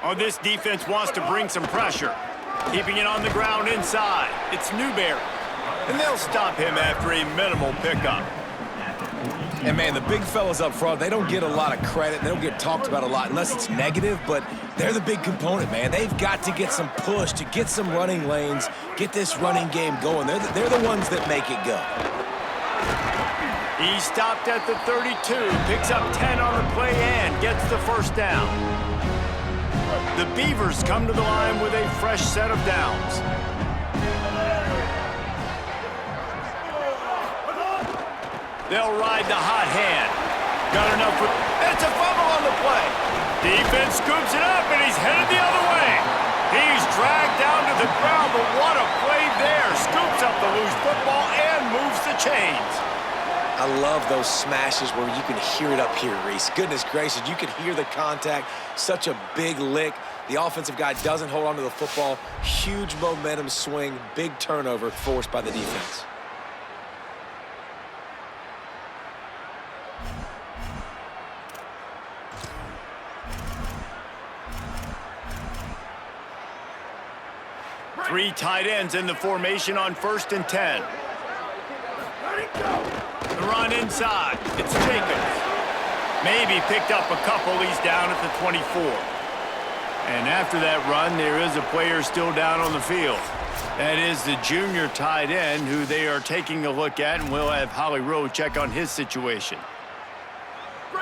Oh, this defense wants to bring some pressure. Keeping it on the ground inside. It's Newberry. And they'll stop him after a minimal pickup. And, man, the big fellas up front, they don't get a lot of credit. They don't get talked about a lot unless it's negative, but they're the big component, man. They've got to get some push, to get some running lanes, get this running game going. They're the ones that make it go. He stopped at the 32, picks up 10 on the play and gets the first down. The Beavers come to the line with a fresh set of downs. They'll ride the hot hand. Got enough for... It's a fumble on the play. Defense scoops it up, and he's headed the other way. He's dragged down to the ground, but what a play there. Scoops up the loose football and moves the chains. I love those smashes where you can hear it up here, Reese. Goodness gracious, you can hear the contact. Such a big lick. The offensive guy doesn't hold on to the football. Huge momentum swing, big turnover forced by the defense. Three tight ends in the formation on 1st and 10. The run inside. It's Jacobs. Maybe picked up a couple. He's down at the 24. And after that run, there is a player still down on the field. That is the junior tight end who they are taking a look at, and we'll have Holly Rowe check on his situation.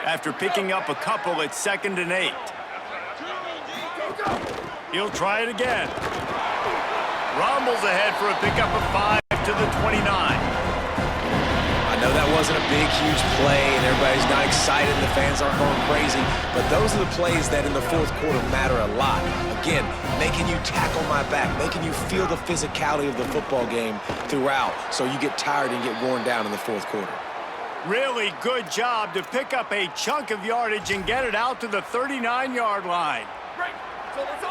After picking up a couple, it's 2nd and 8. He'll try it again. Rumbles ahead for a pickup of 5 to the 29. I know that wasn't a big, huge play, and everybody's not excited, and the fans aren't going crazy, but those are the plays that in the fourth quarter matter a lot. Again, making you tackle my back, making you feel the physicality of the football game throughout, so you get tired and get worn down in the fourth quarter. Really good job to pick up a chunk of yardage and get it out to the 39-yard line.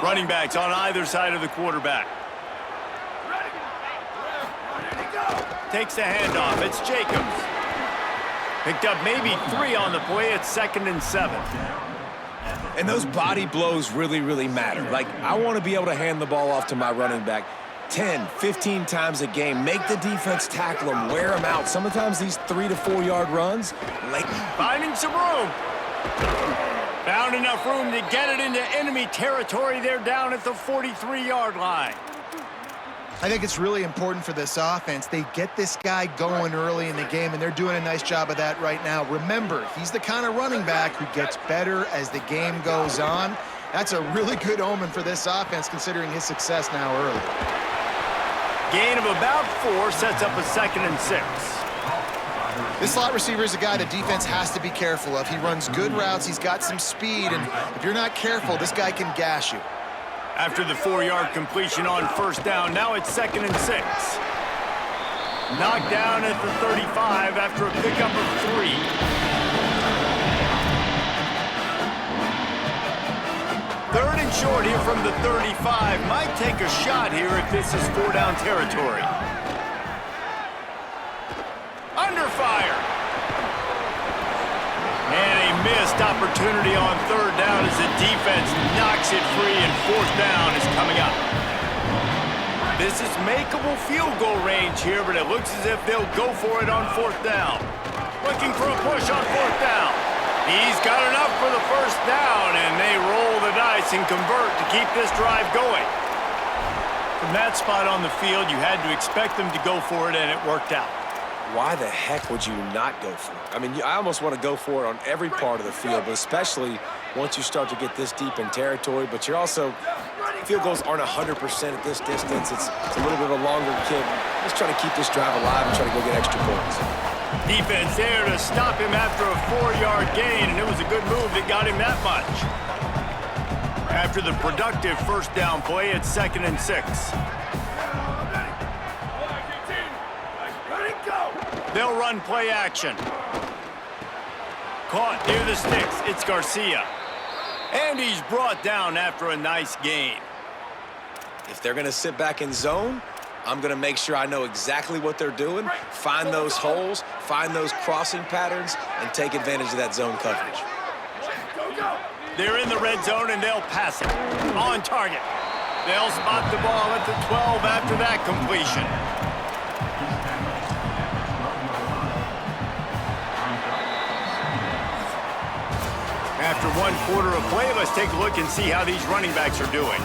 Running backs on either side of the quarterback. Takes the handoff. It's Jacobs. Picked up maybe 3 on the play. It's 2nd and 7. And those body blows really, really matter. Like, I want to be able to hand the ball off to my running back 10, 15 times a game. Make the defense tackle them, wear them out. Sometimes these 3 to 4 yard runs. Finding some room. Found enough room to get it into enemy territory. They're down at the 43-yard line. I think it's really important for this offense. They get this guy going early in the game, and they're doing a nice job of that right now. Remember, he's the kind of running back who gets better as the game goes on. That's a really good omen for this offense, considering his success now early. Gain of about 4 sets up a 2nd and 6. This slot receiver is a guy the defense has to be careful of. He runs good routes, he's got some speed, and if you're not careful, this guy can gash you. After the 4-yard completion on 1st down, now it's 2nd and 6. Knocked down at the 35 after a pickup of 3. Third and short here from the 35. Might take a shot here if this is 4-down territory. Under fire. And a missed opportunity on 3rd down as the defense knocks it free, and 4th down is coming up. This is makeable field goal range here, but it looks as if they'll go for it on 4th down. Looking for a push on 4th down. He's got enough for the 1st down, and they roll the dice and convert to keep this drive going. From that spot on the field, you had to expect them to go for it, and it worked out. Why the heck would you not go for it? I mean, I almost want to go for it on every part of the field, but especially once you start to get this deep in territory. But you're also, field goals aren't 100% at this distance. It's a little bit of a longer kick. Just trying to keep this drive alive and try to go get extra points. Defense there to stop him after a 4-yard gain, and it was a good move that got him that much. After the productive 1st down play, it's 2nd and 6. They'll run play action. Caught near the sticks. It's Garcia. And he's brought down after a nice gain. If they're going to sit back in zone, I'm going to make sure I know exactly what they're doing, find those holes, find those crossing patterns, and take advantage of that zone coverage. They're in the red zone, and they'll pass it. On target. They'll spot the ball at the 12 after that completion. After 1 quarter of play, let's take a look and see how these running backs are doing.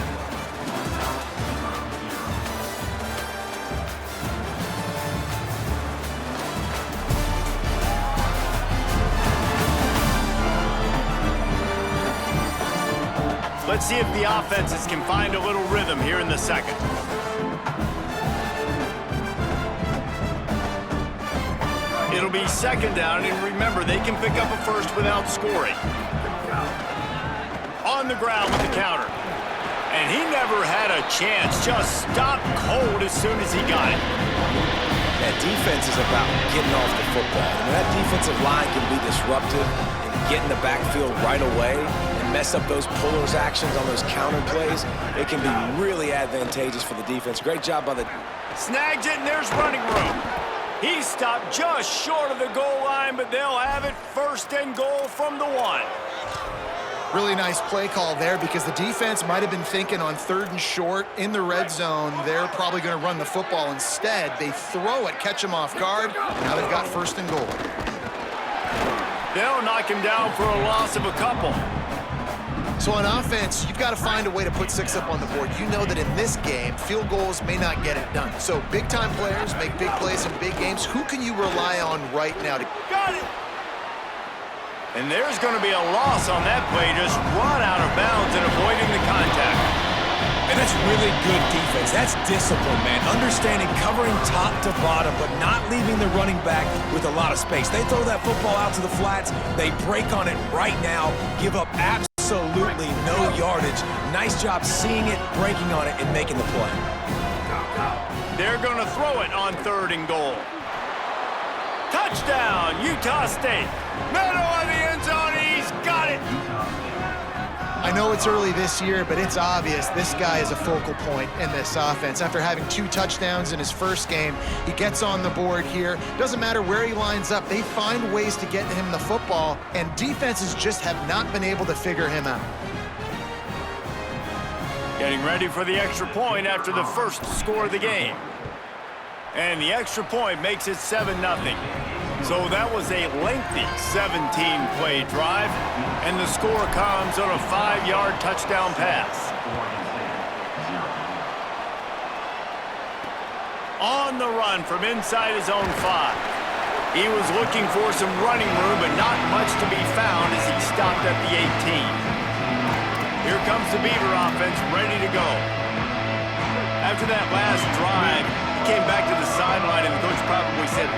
Let's see if the offenses can find a little rhythm here in the 2nd. It'll be 2nd down, and remember, they can pick up a 1st without scoring. On the ground with the counter. And he never had a chance. Just stopped cold as soon as he got it. That defense is about getting off the football. I mean, that defensive line can be disruptive and get in the backfield right away and mess up those pullers actions on those counter plays. It can be really advantageous for the defense. Great job by the... Snags it, and there's running room. He stopped just short of the goal line, but they'll have it 1st and goal from the 1. Really nice play call there, because the defense might have been thinking on 3rd and short in the red zone. They're probably going to run the football. Instead, they throw it, catch them off guard. Now they've got 1st and goal. They'll knock him down for a loss of a couple. So on offense, you've got to find a way to put 6 up on the board. You know that in this game, field goals may not get it done. So big-time players make big plays in big games. Who can you rely on right now? Got it! And there's going to be a loss on that play, just run out of bounds and avoiding the contact. And that's really good defense. That's discipline, man. Understanding, covering top to bottom, but not leaving the running back with a lot of space. They throw that football out to the flats. They break on it right now, give up absolutely no yardage. Nice job seeing it, breaking on it, and making the play. They're going to throw it on 3rd and goal. Touchdown, Utah State. Middle of the end zone, he's got it. I know it's early this year, but it's obvious this guy is a focal point in this offense. After having 2 touchdowns in his first game, he gets on the board here. Doesn't matter where he lines up, they find ways to get him the football, and defenses just have not been able to figure him out. Getting ready for the extra point after the first score of the game. And the extra point makes it 7-0. So that was a lengthy 17-play drive, and the score comes on a 5-yard touchdown pass. On the run from inside his own 5. He was looking for some running room, but not much to be found as he stopped at the 18. Here comes the Beaver offense, ready to go. After that last drive, he came back to the sideline, and the coach probably said,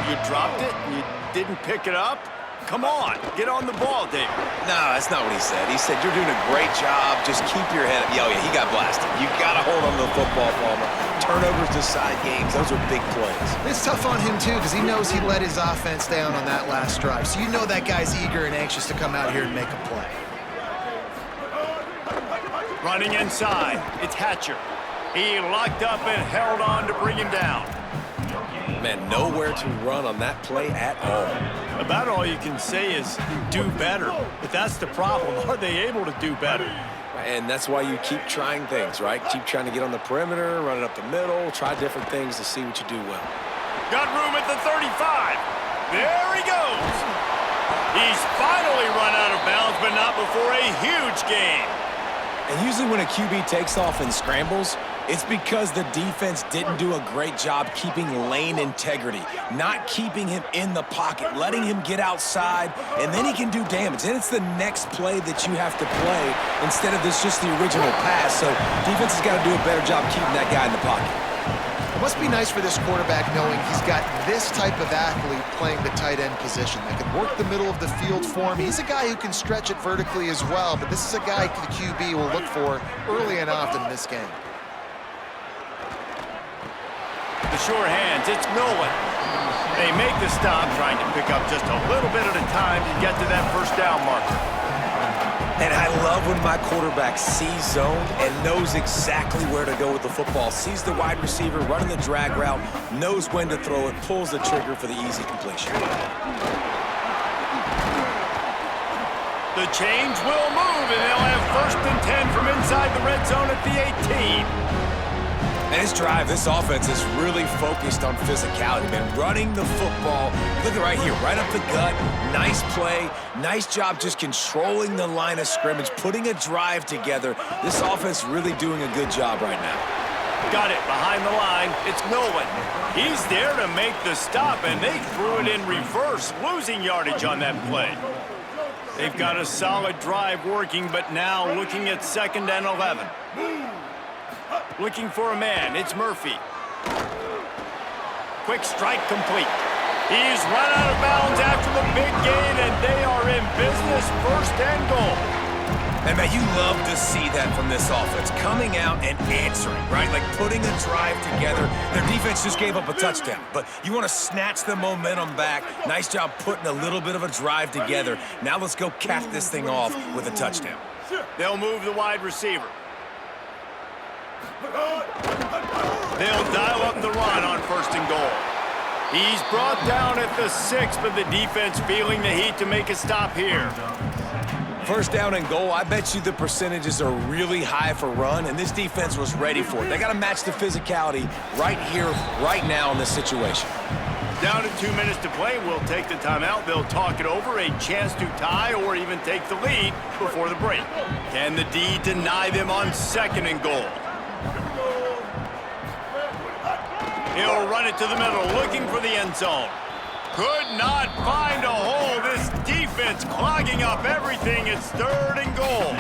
"You dropped it? You didn't pick it up? Come on, get on the ball, David." No, that's not what he said. He said, "You're doing a great job. Just keep your head up." Oh, yeah, he got blasted. You got to hold on to the football, Palmer. Turnovers decide games. Those are big plays. It's tough on him, too, because he knows he let his offense down on that last drive. So you know that guy's eager and anxious to come out here and make a play. Running inside, it's Hatcher. He locked up and held on to bring him down. Man, nowhere to run on that play at all. About all you can say is do better. But that's the problem. Are they able to do better? And that's why you keep trying things, right? Keep trying to get on the perimeter, run it up the middle, try different things to see what you do well. Got room at the 35. There he goes. He's finally run out of bounds, but not before a huge gain. And usually when a QB takes off and scrambles, it's because the defense didn't do a great job keeping lane integrity, not keeping him in the pocket, letting him get outside, and then he can do damage. Then it's the next play that you have to play instead of this just the original pass. So defense has got to do a better job keeping that guy in the pocket. It must be nice for this quarterback knowing he's got this type of athlete playing the tight end position that can work the middle of the field for him. He's a guy who can stretch it vertically as well, but this is a guy the QB will look for early and often in this game. The sure hands, it's Nolan. They make the stop, trying to pick up just a little bit at a time to get to that first down marker. And I love when my quarterback sees zone and knows exactly where to go with the football. Sees the wide receiver running the drag route, knows when to throw it, pulls the trigger for the easy completion. The change will move, and they'll have 1st and 10 from inside the red zone at the 18. And this drive, this offense is really focused on physicality, man. Running the football. Look at right here, right up the gut. Nice play. Nice job just controlling the line of scrimmage, putting a drive together. This offense really doing a good job right now. Got it behind the line. It's Nolan. He's there to make the stop, and they threw it in reverse, losing yardage on that play. They've got a solid drive working, but now looking at 2nd and 11. Looking for a man, it's Murphy. Quick strike complete. He's run out of bounds after the big gain, and they are in business, 1st and goal. And, man, you love to see that from this offense, coming out and answering, right? Like putting a drive together. Their defense just gave up a touchdown, but you want to snatch the momentum back. Nice job putting a little bit of a drive together. Now let's go cap this thing off with a touchdown. They'll move the wide receiver. They'll dial up the run on 1st and goal. He's brought down at the 6, but the defense feeling the heat to make a stop here. 1st down and goal, I bet you the percentages are really high for run, and this defense was ready for it. They got to match the physicality right here, right now in this situation. Down to 2 minutes to play. We'll take the timeout. They'll talk it over. A chance to tie or even take the lead before the break. Can the D deny them on 2nd and goal? He'll run it to the middle, looking for the end zone. Could not find a hole. This defense clogging up everything. It's 3rd and goal.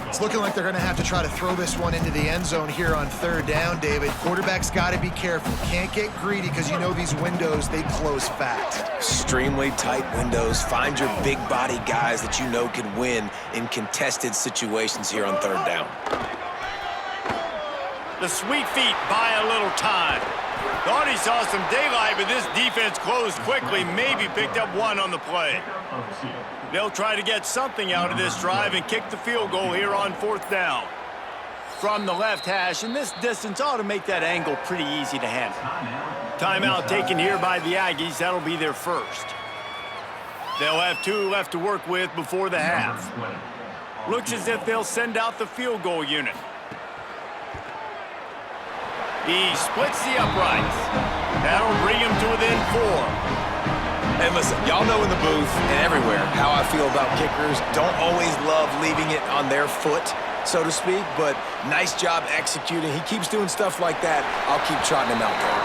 It's looking like they're going to have to try to throw this one into the end zone here on 3rd down, David. Quarterback's got to be careful. Can't get greedy because you know these windows, they close fast. Extremely tight windows. Find your big body guys that you know can win in contested situations here on 3rd down. The sweet feet buy a little time. Thought he saw some daylight, but this defense closed quickly. Maybe picked up one on the play. They'll try to get something out of this drive and kick the field goal here on 4th down. From the left hash, and this distance ought to make that angle pretty easy to handle. Timeout taken here by the Aggies. That'll be their first. They'll have 2 left to work with before the half. Looks as if they'll send out the field goal unit. He splits the uprights. That'll bring him to within 4. And listen, y'all know in the booth and everywhere how I feel about kickers. Don't always love leaving it on their foot, so to speak, but nice job executing. He keeps doing stuff like that. I'll keep trotting him out there.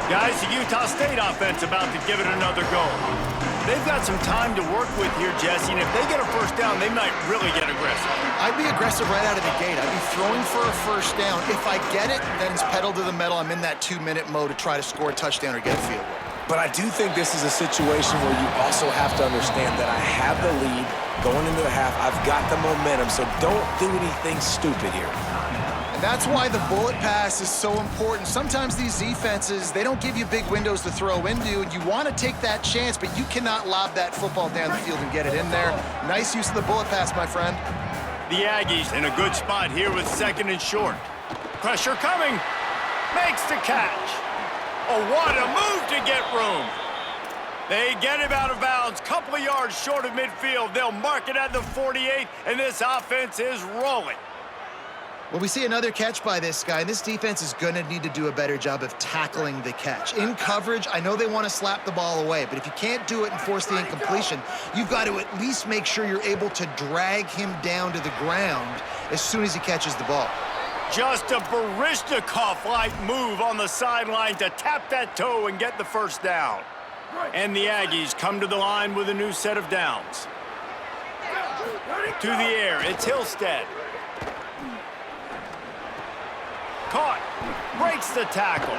Guys, the Utah State offense about to give it another go. They've got some time to work with here, Jesse, and if they get a 1st down, they might really get aggressive. I'd be aggressive right out of the gate. I'd be throwing for a 1st down. If I get it, then it's pedal to the metal. I'm in that 2-minute mode to try to score a touchdown or get a field goal. But I do think this is a situation where you also have to understand that I have the lead going into the half. I've got the momentum, so don't do anything stupid here. That's why the bullet pass is so important. Sometimes these defenses, they don't give you big windows to throw into, and you want to take that chance, but you cannot lob that football down the field and get it in there. Nice use of the bullet pass, my friend. The Aggies in a good spot here with 2nd and short. Pressure coming. Makes the catch. Oh, what a move to get room. They get him out of bounds, couple of yards short of midfield. They'll mark it at the 48, and this offense is rolling. Well, we see another catch by this guy. This defense is going to need to do a better job of tackling the catch. In coverage, I know they want to slap the ball away, but if you can't do it and force the incompletion, you've got to at least make sure you're able to drag him down to the ground as soon as he catches the ball. Just a Baryshnikov-like move on the sideline to tap that toe and get the 1st down. And the Aggies come to the line with a new set of downs. To the air, it's Hillstead. Caught, breaks the tackle.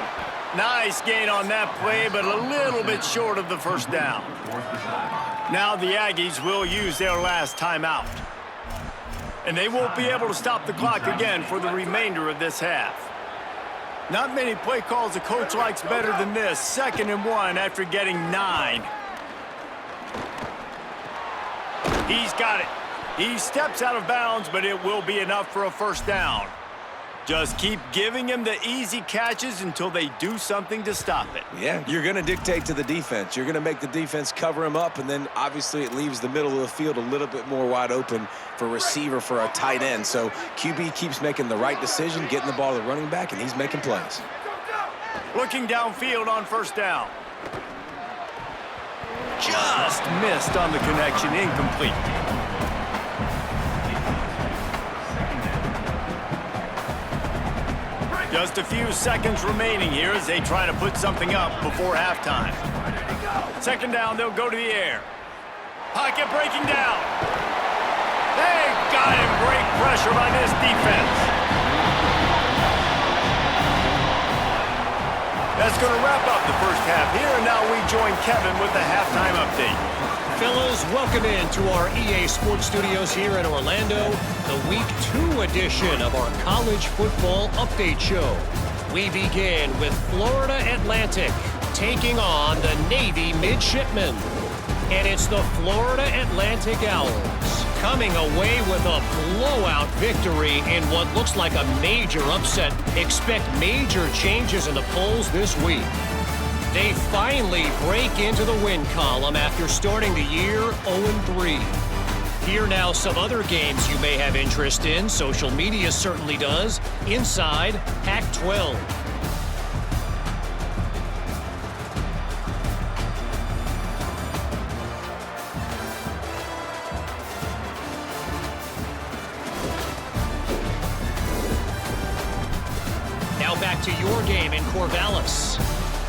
Nice gain on that play, but a little bit short of the 1st down. Now the Aggies will use their last timeout. And they won't be able to stop the clock again for the remainder of this half. Not many play calls a coach likes better than this. 2nd and 1 after getting 9. He's got it. He steps out of bounds, but it will be enough for a 1st down. Just keep giving him the easy catches until they do something to stop it. Yeah, you're going to dictate to the defense. You're going to make the defense cover him up, and then obviously it leaves the middle of the field a little bit more wide open for receiver for a tight end. So QB keeps making the right decision, getting the ball to the running back, and he's making plays. Looking downfield on 1st down. Just missed on the connection, incomplete. Just a few seconds remaining here as they try to put something up before halftime. 2nd down, they'll go to the air. Pocket breaking down. They got him. Great pressure by this defense. That's going to wrap up the 1st half here, and now we join Kevin with the halftime update. Fellas, welcome into our EA Sports Studios here in Orlando, the Week 2 edition of our College Football Update Show. We begin with Florida Atlantic taking on the Navy Midshipmen. And it's the Florida Atlantic Owls coming away with a blowout victory in what looks like a major upset. Expect major changes in the polls this week. They finally break into the win column after starting the year 0-3. Here now some other games you may have interest in. Social media certainly does. Inside Pac-12. Now back to your game in Corvallis.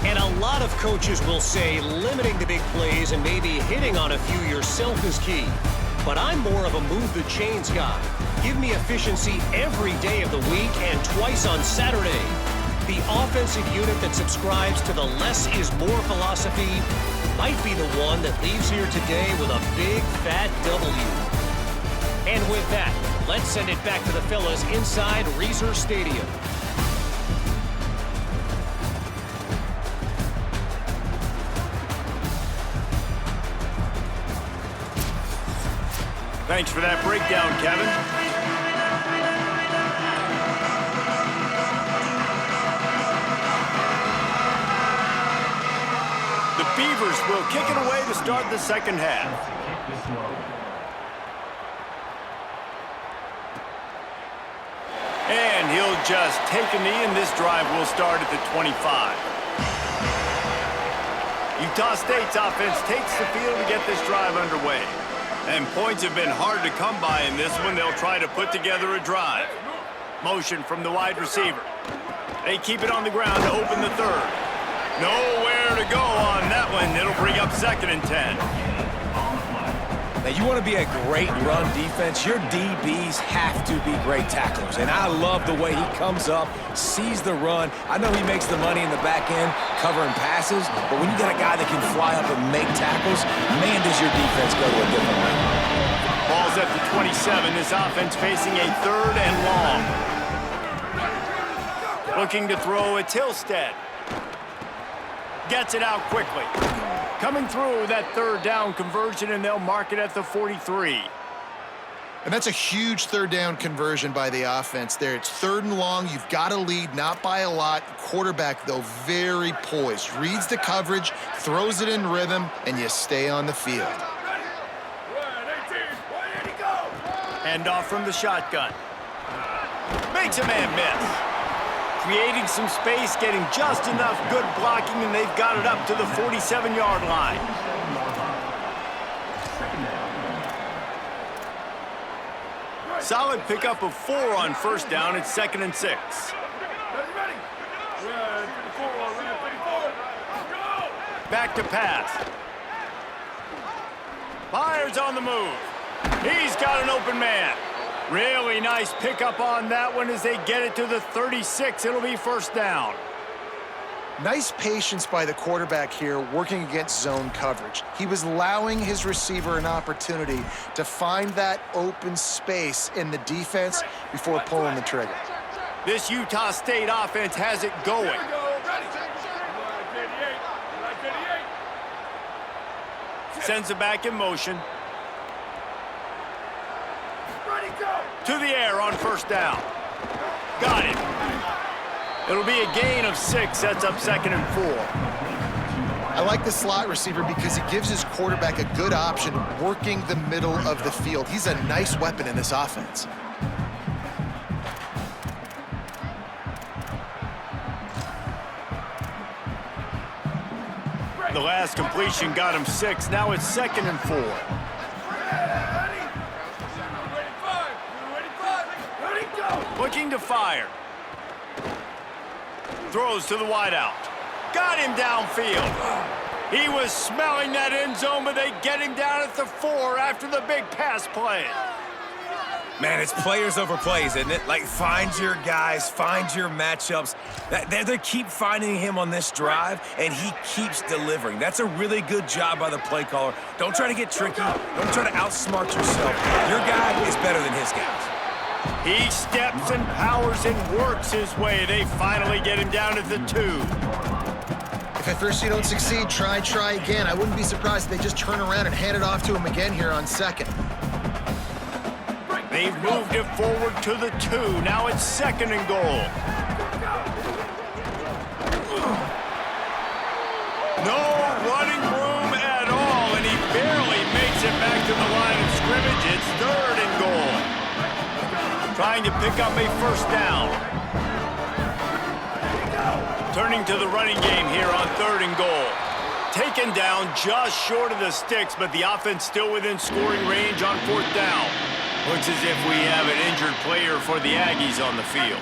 And a lot of coaches will say limiting the big plays and maybe hitting on a few yourself is key. But I'm more of a move the chains guy. Give me efficiency every day of the week and twice on Saturday. The offensive unit that subscribes to the less is more philosophy might be the one that leaves here today with a big fat W. And with that, let's send it back to the fellas inside Reser Stadium. Thanks for that breakdown, Kevin. The Beavers will kick it away to start the second half. And he'll just take a knee, and this drive will start at the 25. Utah State's offense takes the field to get this drive underway. And points have been hard to come by in this one. They'll try to put together a drive. Motion from the wide receiver. They keep it on the ground to open the third. Nowhere to go on that one. It'll bring up 2nd and 10. Now, you want to be a great run defense, your DBs have to be great tacklers. And I love the way he comes up, sees the run. I know he makes the money in the back end covering passes, but when you got a guy that can fly up and make tackles, man, does your defense go to a different level. Ball's at the 27. This offense facing a 3rd and long. Looking to throw, it's Hillstead. Gets it out quickly. Coming through that 3rd down conversion, and they'll mark it at the 43. And that's a huge 3rd down conversion by the offense there. It's 3rd and long. You've got to lead, not by a lot. Quarterback, though, very poised. Reads the coverage, throws it in rhythm, and you stay on the field. Hand off from the shotgun. Makes a man miss. Creating some space, getting just enough good blocking, and they've got it up to the 47-yard line. Solid pickup of 4 on 1st down. It's 2nd and 6. Back to pass. Fires on the move. He's got an open man. Really nice pickup on that one as they get it to the 36. It'll be 1st down. Nice patience by the quarterback here working against zone coverage. He was allowing his receiver an opportunity to find that open space in the defense before pulling the trigger. This Utah State offense has it going. Sends it back in motion. To the air on 1st down. Got it. It'll be a gain of 6. Sets up 2nd and 4. I like the slot receiver because he gives his quarterback a good option working the middle of the field. He's a nice weapon in this offense. The last completion got him 6. Now it's 2nd and 4. Looking to fire. Throws to the wideout. Got him downfield. He was smelling that end zone, but they get him down at the 4 after the big pass play. Man, it's players over plays, isn't it? Like, find your guys, find your matchups. They keep finding him on this drive, and he keeps delivering. That's a really good job by the play caller. Don't try to get tricky. Don't try to outsmart yourself. Your guy is better than his guys. He steps and powers and works his way. They finally get him down at the 2. If at first you don't succeed, try again. I wouldn't be surprised if they just turn around and hand it off to him again here on 2nd. They've moved it forward to the 2. Now it's 2nd and goal. No running room at all, and he barely makes it back to the line of scrimmage. It's trying to pick up a first down. Turning to the running game here on 3rd and goal. Taken down just short of the sticks, but the offense still within scoring range on 4th down. Looks as if we have an injured player for the Aggies on the field.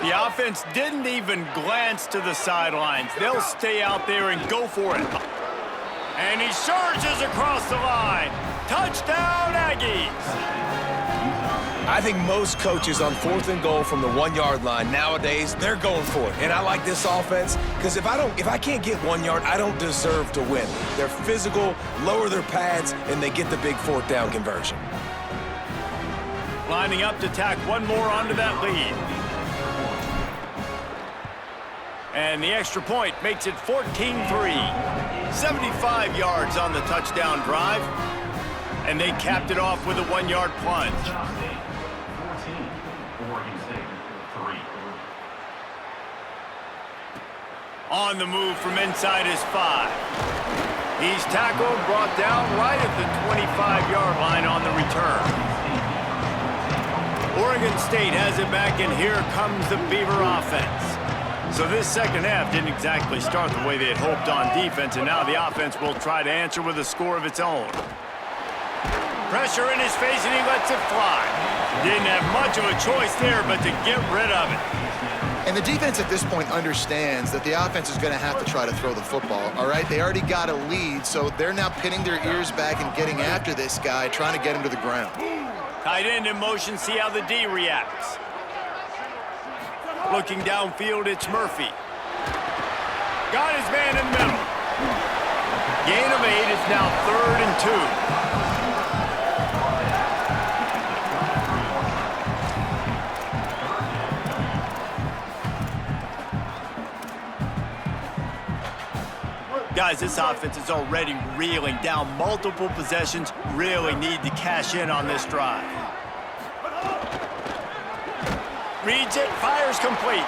The offense didn't even glance to the sidelines. They'll stay out there and go for it. And he surges across the line. Touchdown, Aggies! I think most coaches on 4th and goal from the 1-yard line nowadays, they're going for it. And I like this offense because if I can't get 1 yard, I don't deserve to win. They're physical, lower their pads, and they get the big 4th down conversion. Lining up to tack one more onto that lead. And the extra point makes it 14-3. 75 yards on the touchdown drive. And they capped it off with a 1-yard plunge. On the move from inside his 5. He's tackled, brought down right at the 25-yard line on the return. Oregon State has it back, and here comes the Beaver offense. So this second half didn't exactly start the way they had hoped on defense, and now the offense will try to answer with a score of its own. Pressure in his face, and he lets it fly. Didn't have much of a choice there but to get rid of it. And the defense at this point understands that the offense is going to have to try to throw the football, all right? They already got a lead, so they're now pinning their ears back and getting after this guy, trying to get him to the ground. Tight end in motion, see how the D reacts. Looking downfield, it's Murphy. Got his man in the middle. Gain of 8 is now 3rd and 2. Guys, this offense is already reeling down multiple possessions. Really need to cash in on this drive. Reads it, fires complete.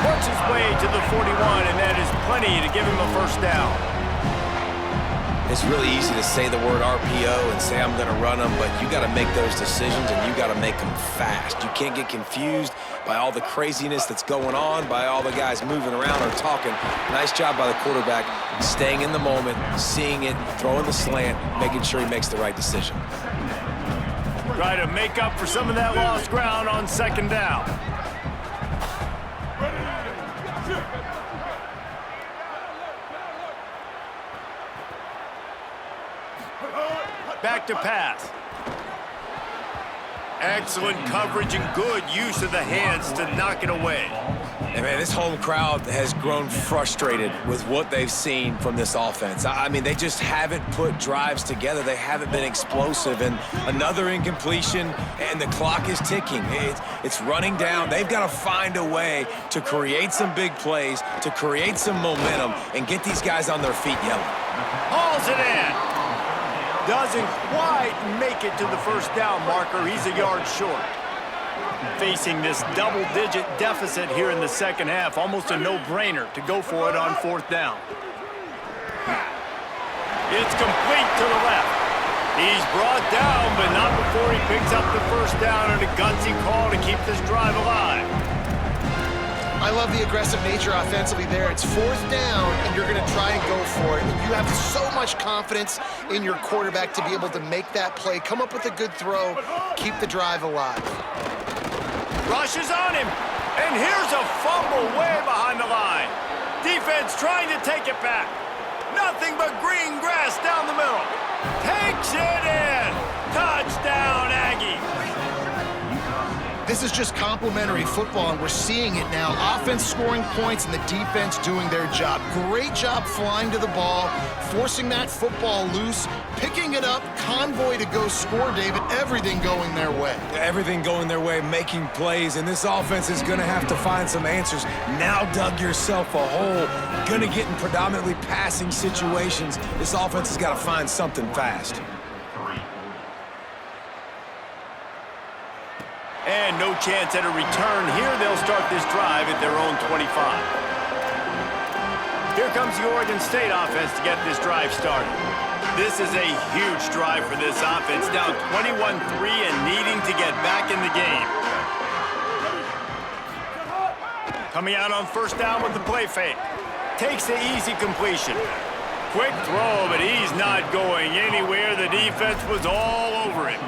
Works his way to the 41, and that is plenty to give him a first down. It's really easy to say the word RPO and say I'm going to run them, but you got to make those decisions and you got to make them fast. You can't get confused by all the craziness that's going on, by all the guys moving around or talking. Nice job by the quarterback, staying in the moment, seeing it, throwing the slant, making sure he makes the right decision. Try to make up for some of that lost ground on 2nd down. Back to pass. Excellent coverage and good use of the hands to knock it away. And man, this home crowd has grown frustrated with what they've seen from this offense. I mean, they just haven't put drives together. They haven't been explosive. And another incompletion, and the clock is ticking. It's running down. They've got to find a way to create some big plays, to create some momentum, and get these guys on their feet yelling. Hauls it in. Doesn't quite make it to the first down marker. He's a yard short. Facing this double-digit deficit here in the second half, almost a no-brainer to go for it on 4th down. It's complete to the left. He's brought down, but not before he picks up the first down and a gutsy call to keep this drive alive. I love the aggressive nature offensively there. It's 4th down, and you're going to try and go for it. And you have so much confidence in your quarterback to be able to make that play, come up with a good throw, keep the drive alive. Rushes on him, and here's a fumble way behind the line. Defense trying to take it back. Nothing but green grass down the middle. Takes it in. Touchdown, Aggies. This is just complimentary football, and we're seeing it now. Offense scoring points and the defense doing their job. Great job flying to the ball, forcing that football loose, picking it up, convoy to go score, David. Everything going their way. Everything going their way, making plays, and this offense is going to have to find some answers. Now dug yourself a hole. Going to get in predominantly passing situations. This offense has got to find something fast. And no chance at a return here. They'll start this drive at their own 25. Here comes the Oregon State offense to get this drive started. This is a huge drive for this offense, down 21-3 and needing to get back in the game. Coming out on first down with the play fake. Takes the easy completion. Quick throw, but he's not going anywhere. The defense was all over him.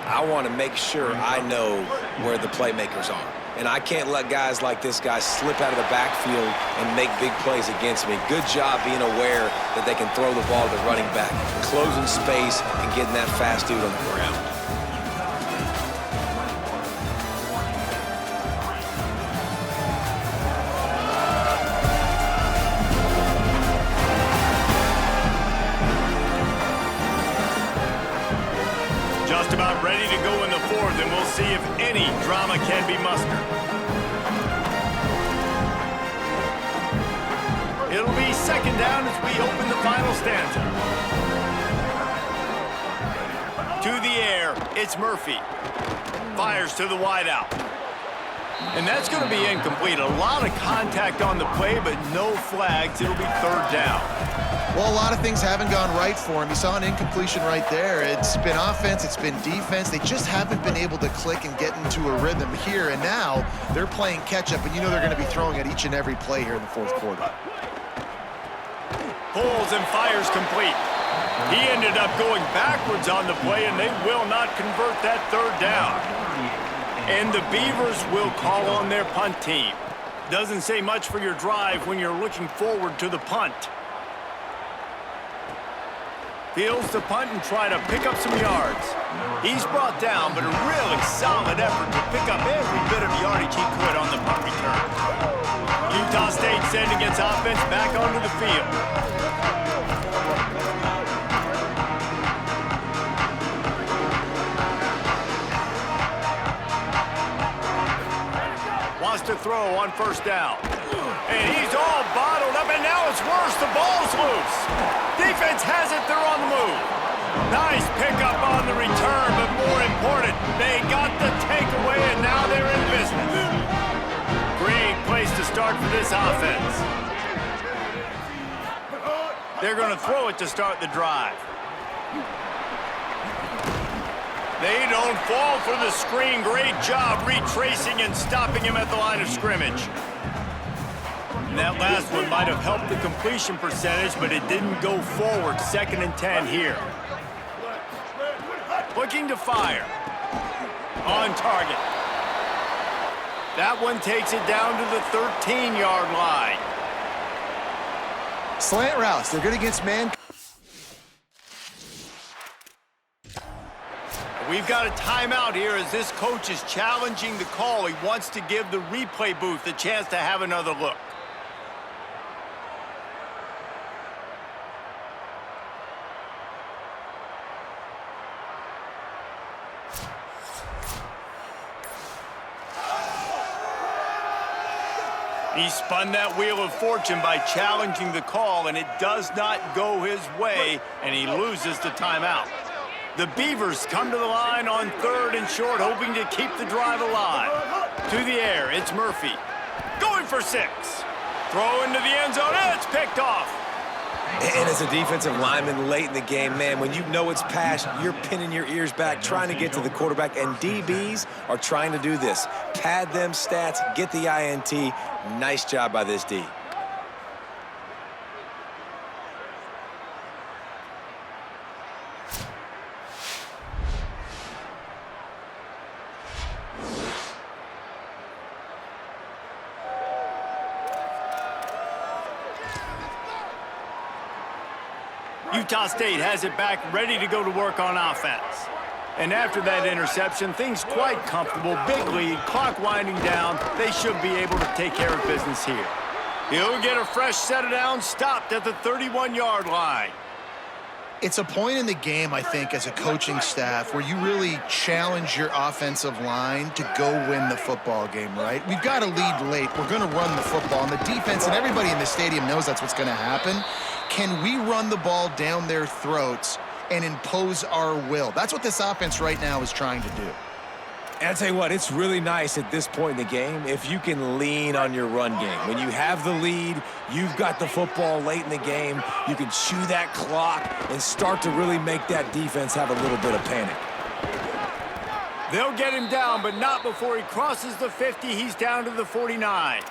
I want to make sure I know where the playmakers are. And I can't let guys like this guy slip out of the backfield and make big plays against me. Good job being aware that they can throw the ball to the running back, closing space and getting that fast dude on the ground. Just about ready to go in the fourth, and we'll see if any drama can be mustered. It'll be second down as we open the final stanza. To the air, it's Murphy. Fires to the wideout. And that's going to be incomplete. A lot of contact on the play, but no flags. It'll be third down. Well, a lot of things haven't gone right for him. You saw an incompletion right there. It's been offense, it's been defense. They just haven't been able to click and get into a rhythm here. And now they're playing catch-up, and you know they're going to be throwing at each and every play here in the fourth quarter. Pulls and fires complete. He ended up going backwards on the play, and they will not convert that third down. And the Beavers will call on their punt team. Doesn't say much for your drive when you're looking forward to the punt. Fields the punt and try to pick up some yards. He's brought down, but a really solid effort to pick up every bit of yardage he could on the punt return. Utah State sending its offense back onto the field. Wants to throw on first down. And he's all bottled up, and now it's worse. The ball's loose. Defense has it. They're on the move. Nice pickup on the return, but more important, they got the takeaway, and now they're in business. Great place to start for this offense. They're going to throw it to start the drive. They don't fall for the screen. Great job retracing and stopping him at the line of scrimmage. And that last one might have helped the completion percentage, but it didn't go forward. 2nd and 10 here. Looking to fire. On target. That one takes it down to the 13-yard line. Slant routes. They're good against man. We've got a timeout here as this coach is challenging the call. He wants to give the replay booth a chance to have another look. He spun that wheel of fortune by challenging the call, and it does not go his way, and he loses the timeout. The Beavers come to the line on 3rd and short, hoping to keep the drive alive. To the air, it's Murphy. Going for 6. Throw into the end zone, and it's picked off. And as a defensive lineman late in the game, man, when you know it's passed, you're pinning your ears back, trying to get to the quarterback, and DBs are trying to do this. Pad them stats, get the INT. Nice job by this D. Utah State has it back, ready to go to work on offense. And after that interception, things quite comfortable. Big lead, clock winding down. They should be able to take care of business here. He'll get a fresh set of downs, stopped at the 31-yard line. It's a point in the game, I think, as a coaching staff where you really challenge your offensive line to go win the football game, right? We've got to lead late. We're going to run the football. And the defense and everybody in the stadium knows that's what's going to happen. Can we run the ball down their throats and impose our will? That's what this offense right now is trying to do. And I tell you what, it's really nice at this point in the game if you can lean on your run game. When you have the lead, you've got the football late in the game, you can chew that clock and start to really make that defense have a little bit of panic. They'll get him down, but not before he crosses the 50. He's down to the 49.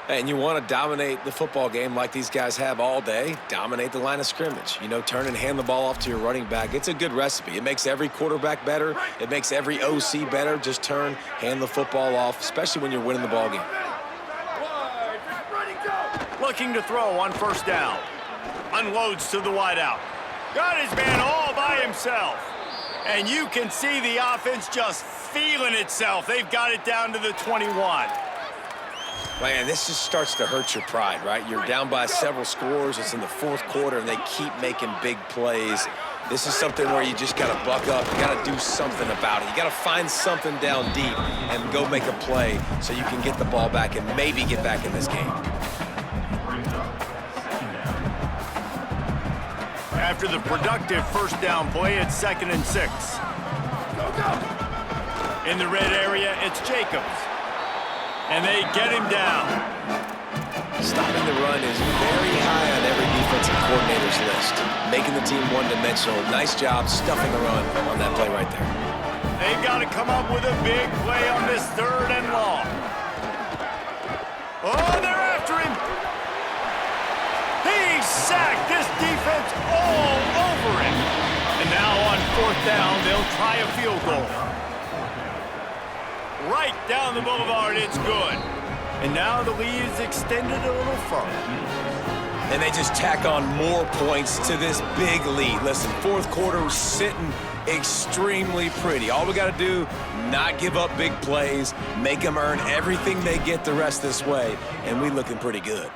And you want to dominate the football game like these guys have all day, dominate the line of scrimmage. You know, turn and hand the ball off to your running back. It's a good recipe. It makes every quarterback better. It makes every OC better. Just turn, hand the football off, especially when you're winning the ball game. Looking to throw on first down. Unloads to the wideout. Got his man all by himself. And you can see the offense just feeling itself. They've got it down to the 21. Man, this just starts to hurt your pride, right? You're down by several scores. It's in the fourth quarter, and they keep making big plays. This is something where you just got to buck up. You got to do something about it. You got to find something down deep and go make a play so you can get the ball back and maybe get back in this game. After the productive first down play, it's 2nd and 6. In the red area, it's Jacobs. And they get him down. Stopping the run is very high on every defensive coordinator's list. Making the team one-dimensional. Nice job stuffing the run on that play right there. They've got to come up with a big play on this 3rd and long. Oh, they're after him. He's sacked. This defense all over him. And now on 4th down, they'll try a field goal. Right down the boulevard, it's good. And now the lead is extended a little further. And they just tack on more points to this big lead. Listen, fourth quarter sitting extremely pretty. All we got to do, not give up big plays, make them earn everything they get the rest this way, and we looking pretty good.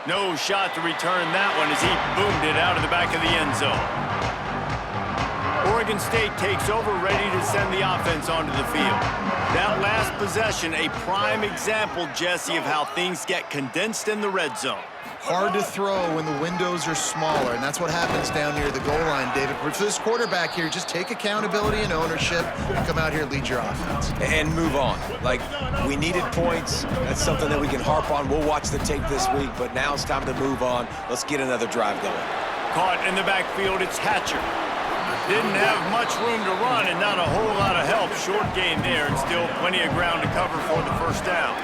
No shot to return that one as he boomed it out of the back of the end zone. Oregon State takes over, ready to send the offense onto the field. That last possession, a prime example, Jesse, of how things get condensed in the red zone. Hard to throw when the windows are smaller, and that's what happens down near the goal line, David. But for this quarterback here, just take accountability and ownership and come out here and lead your offense. And move on. Like, we needed points. That's something that we can harp on. We'll watch the tape this week, but now it's time to move on. Let's get another drive going. Caught in the backfield, it's Hatcher. Didn't have much room to run and not a whole lot of help. Short gain there and still plenty of ground to cover for the first down.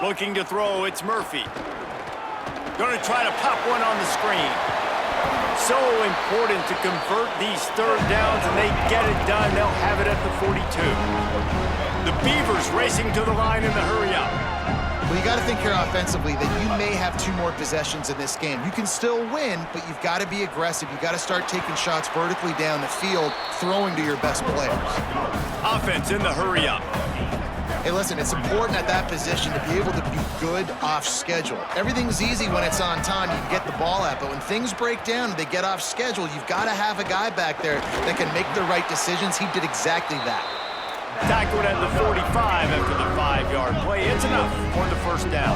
Looking to throw, it's Murphy. Going to try to pop one on the screen. So important to convert these 3rd downs, and they get it done. They'll have it at the 42. The Beavers racing to the line in the hurry-up. Well, you got to think here offensively that you may have 2 more possessions in this game. You can still win, but you've got to be aggressive. You've got to start taking shots vertically down the field, throwing to your best players. Offense in the hurry-up. Hey, listen, it's important at that position to be able to be good off schedule. Everything's easy when it's on time. You can get the ball out, but when things break down and they get off schedule, you've got to have a guy back there that can make the right decisions. He did exactly that. Tackled at the 45 after the 5-yard play. It's enough for the first down.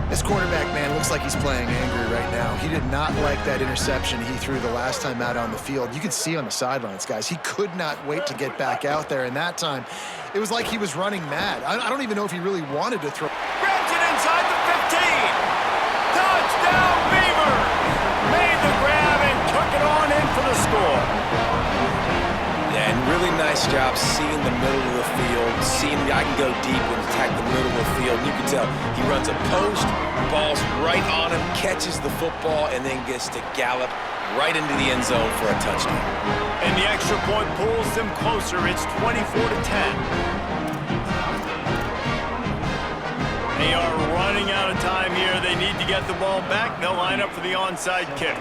This quarterback, man, looks like he's playing angry right now. He did not like that interception he threw the last time out on the field. You could see on the sidelines, guys, he could not wait to get back out there. And that time, it was like he was running mad. I don't even know if he really wanted to throw. Grabs it inside the 15. Touchdown, Beavers! Made the grab and took it on in for the score. And really nice job seeing the middle of the field, seeing I can go deep and attack the middle of the field. You can tell he runs a post, ball's right on him, catches the football, and then gets to gallop right into the end zone for a touchdown. And the extra point pulls them closer. It's 24-10. They are running out of time here. They need to get the ball back. They'll line up for the onside kick.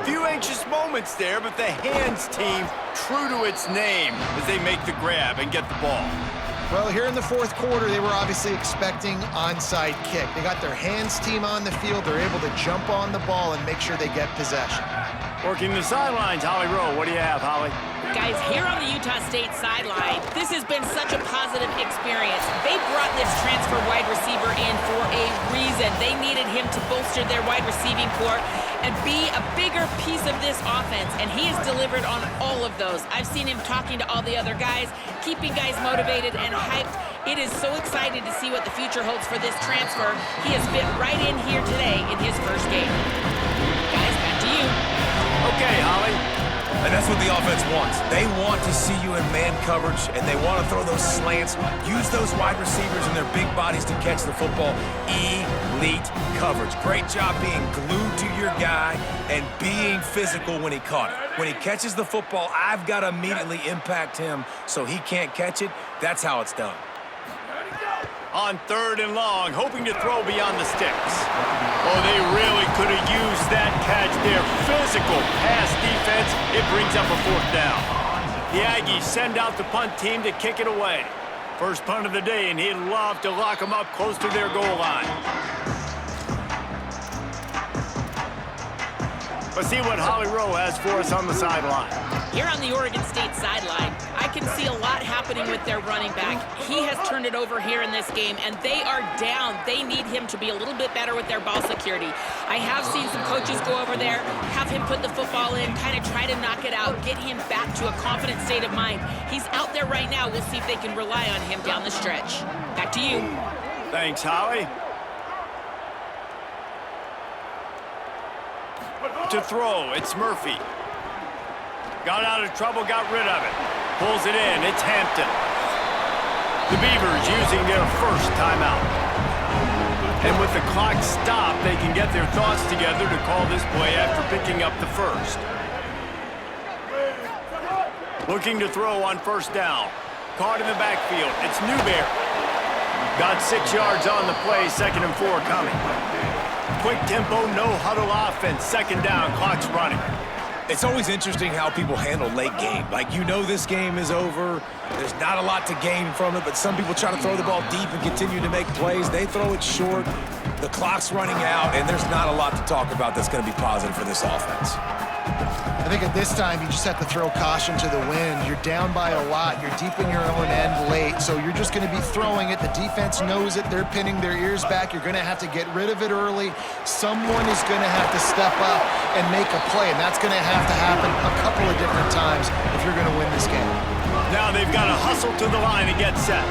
Few anxious moments there, but the hands team true to its name as they make the grab and get the ball. Well, here in the 4th quarter, they were obviously expecting onside kick. They got their hands team on the field. They're able to jump on the ball and make sure they get possession. Working the sidelines, Holly Rowe. What do you have, Holly? Guys, here on the Utah State sideline, this has been such a positive experience. They brought this transfer wide receiver in for a reason. They needed him to bolster their wide receiving corps and be a bigger piece of this offense, and he has delivered on all of those. I've seen him talking to all the other guys, keeping guys motivated and hyped. It is so exciting to see what the future holds for this transfer. He has fit right in here today in his first game. Guys, back to you. Okay, Holly. And that's what the offense wants. They want to see you in man coverage, and they want to throw those slants, use those wide receivers and their big bodies to catch the football. Elite coverage. Great job being glued to your guy and being physical when he caught it. When he catches the football, I've got to immediately impact him so he can't catch it. That's how it's done. On 3rd and long, hoping to throw beyond the sticks. Oh, they really could have used that catch there. Physical pass defense. It brings up a 4th down. The Aggies send out the punt team to kick it away. First punt of the day, and he'd love to lock them up close to their goal line. Let's see what Holly Rowe has for us on the sideline. Here on the Oregon State sideline, I can see a lot happening with their running back. He has turned it over here in this game, and they are down. They need him to be a little bit better with their ball security. I have seen some coaches go over there, have him put the football in, kind of try to knock it out, get him back to a confident state of mind. He's out there right now. We'll see if they can rely on him down the stretch. Back to you. Thanks, Holly. To throw, it's Murphy. Got out of trouble, got rid of it. Pulls it in, it's Hampton. The Beavers using their first timeout. And with the clock stopped, they can get their thoughts together to call this play after picking up the first. Looking to throw on 1st down. Caught in the backfield, it's Newberry. Got 6 yards on the play, 2nd and 4 coming. Quick tempo, no huddle offense. 2nd down, clock's running. It's always interesting how people handle late game. Like, you know this game is over. There's not a lot to gain from it, but some people try to throw the ball deep and continue to make plays. They throw it short. The clock's running out, and there's not a lot to talk about that's going to be positive for this offense. I think at this time, you just have to throw caution to the wind. You're down by a lot. You're deep in your own end late, so you're just going to be throwing it. The defense knows it. They're pinning their ears back. You're going to have to get rid of it early. Someone is going to have to step up and make a play, and that's going to have to happen a couple of different times if you're going to win this game. Now they've got to hustle to the line and get set.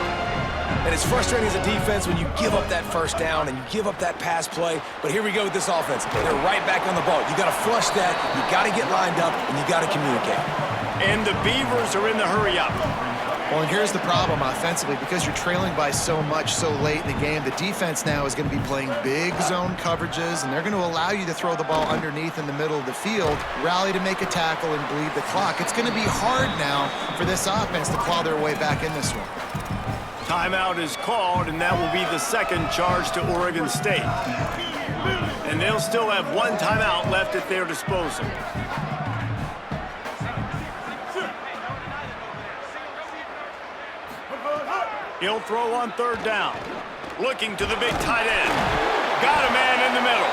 And it's frustrating as a defense when you give up that 1st down and you give up that pass play. But here we go with this offense. They're right back on the ball. You got to flush that. You got to get lined up, and you got to communicate. And the Beavers are in the hurry up. Well, and here's the problem offensively. Because you're trailing by so much so late in the game, the defense now is going to be playing big zone coverages, and they're going to allow you to throw the ball underneath in the middle of the field, rally to make a tackle, and bleed the clock. It's going to be hard now for this offense to claw their way back in this one. Timeout is called, and that will be the 2nd charge to Oregon State. And they'll still have 1 timeout left at their disposal. He'll throw on 3rd down. Looking to the big tight end. Got a man in the middle.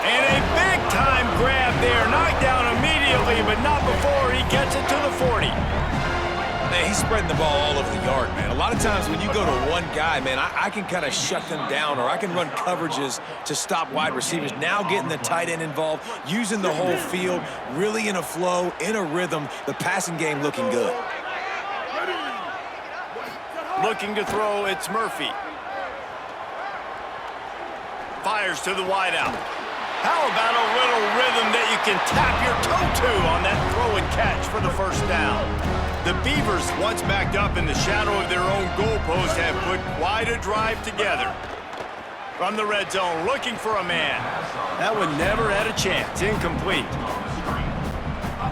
And a big-time grab there. Knocked down immediately, but not before he gets it to the 40. Man, he's spreading the ball all over the yard, man. A lot of times when you go to one guy, man, I can kind of shut them down, or I can run coverages to stop wide receivers. Now getting the tight end involved, using the whole field, really in a flow, in a rhythm, the passing game looking good. Looking to throw, it's Murphy. Fires to the wideout. How about a little rhythm that you can tap your toe to on that throw and catch for the 1st down? The Beavers, once backed up in the shadow of their own goalpost, have put quite a drive together. From the red zone, looking for a man. That one never had a chance. Incomplete.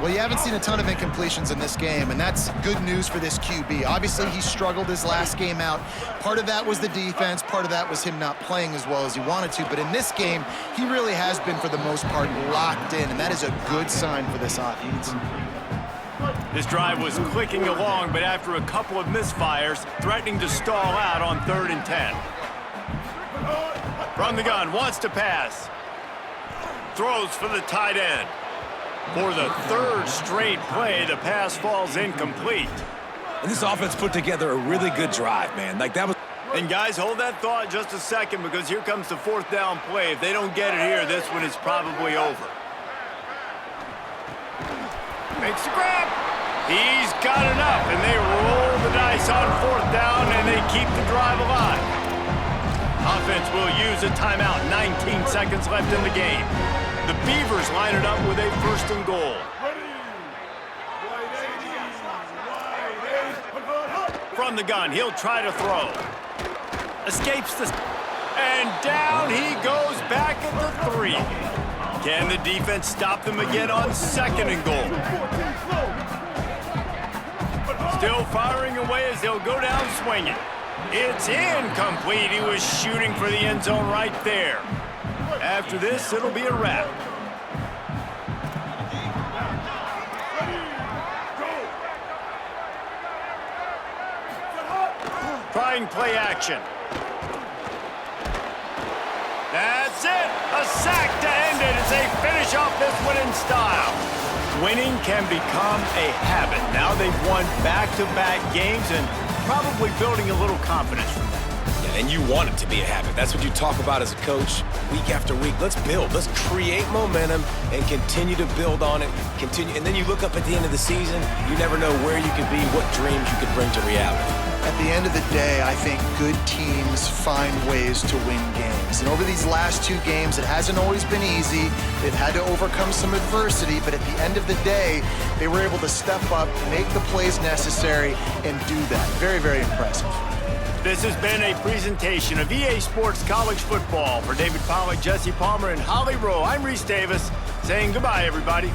Well, you haven't seen a ton of incompletions in this game, and that's good news for this QB. Obviously, he struggled his last game out. Part of that was the defense. Part of that was him not playing as well as he wanted to. But in this game, he really has been, for the most part, locked in, and that is a good sign for this offense. This drive was clicking along, but after a couple of misfires, threatening to stall out on 3rd and 10. From the gun, wants to pass. Throws for the tight end. For the third straight play, the pass falls incomplete. And this offense put together a really good drive, man. Like, that was... And guys, hold that thought just a second, because here comes the fourth down play. If they don't get it here, this one is probably over. Makes the grab. He's got enough, and they roll the dice on fourth down, and they keep the drive alive. Offense will use a timeout. 19 seconds left in the game. The Beavers line it up with a first and goal. From the gun, he'll try to throw. Escapes the... And down he goes back at the 3. Can the defense stop them again on second and goal? Still firing away as they'll go down swinging. It's incomplete. He was shooting for the end zone right there. After this, it'll be a wrap. Trying play action. That's it. A sack to end it as they finish off this one in style. Winning can become a habit. Now they've won back-to-back games and probably building a little confidence from that. Yeah, and you want it to be a habit. That's what you talk about as a coach week after week. Let's build. Let's create momentum and continue to build on it. Continue, and then you look up at the end of the season, you never know where you could be, what dreams you could bring to reality. At the end of the day, I think good teams find ways to win games. And over these last 2 games, it hasn't always been easy. They've had to overcome some adversity, but at the end of the day, they were able to step up, make the plays necessary, and do that. Very, very impressive. This has been a presentation of EA Sports College Football. For David Pollack, Jesse Palmer, and Holly Rowe, I'm Reese Davis saying goodbye, everybody.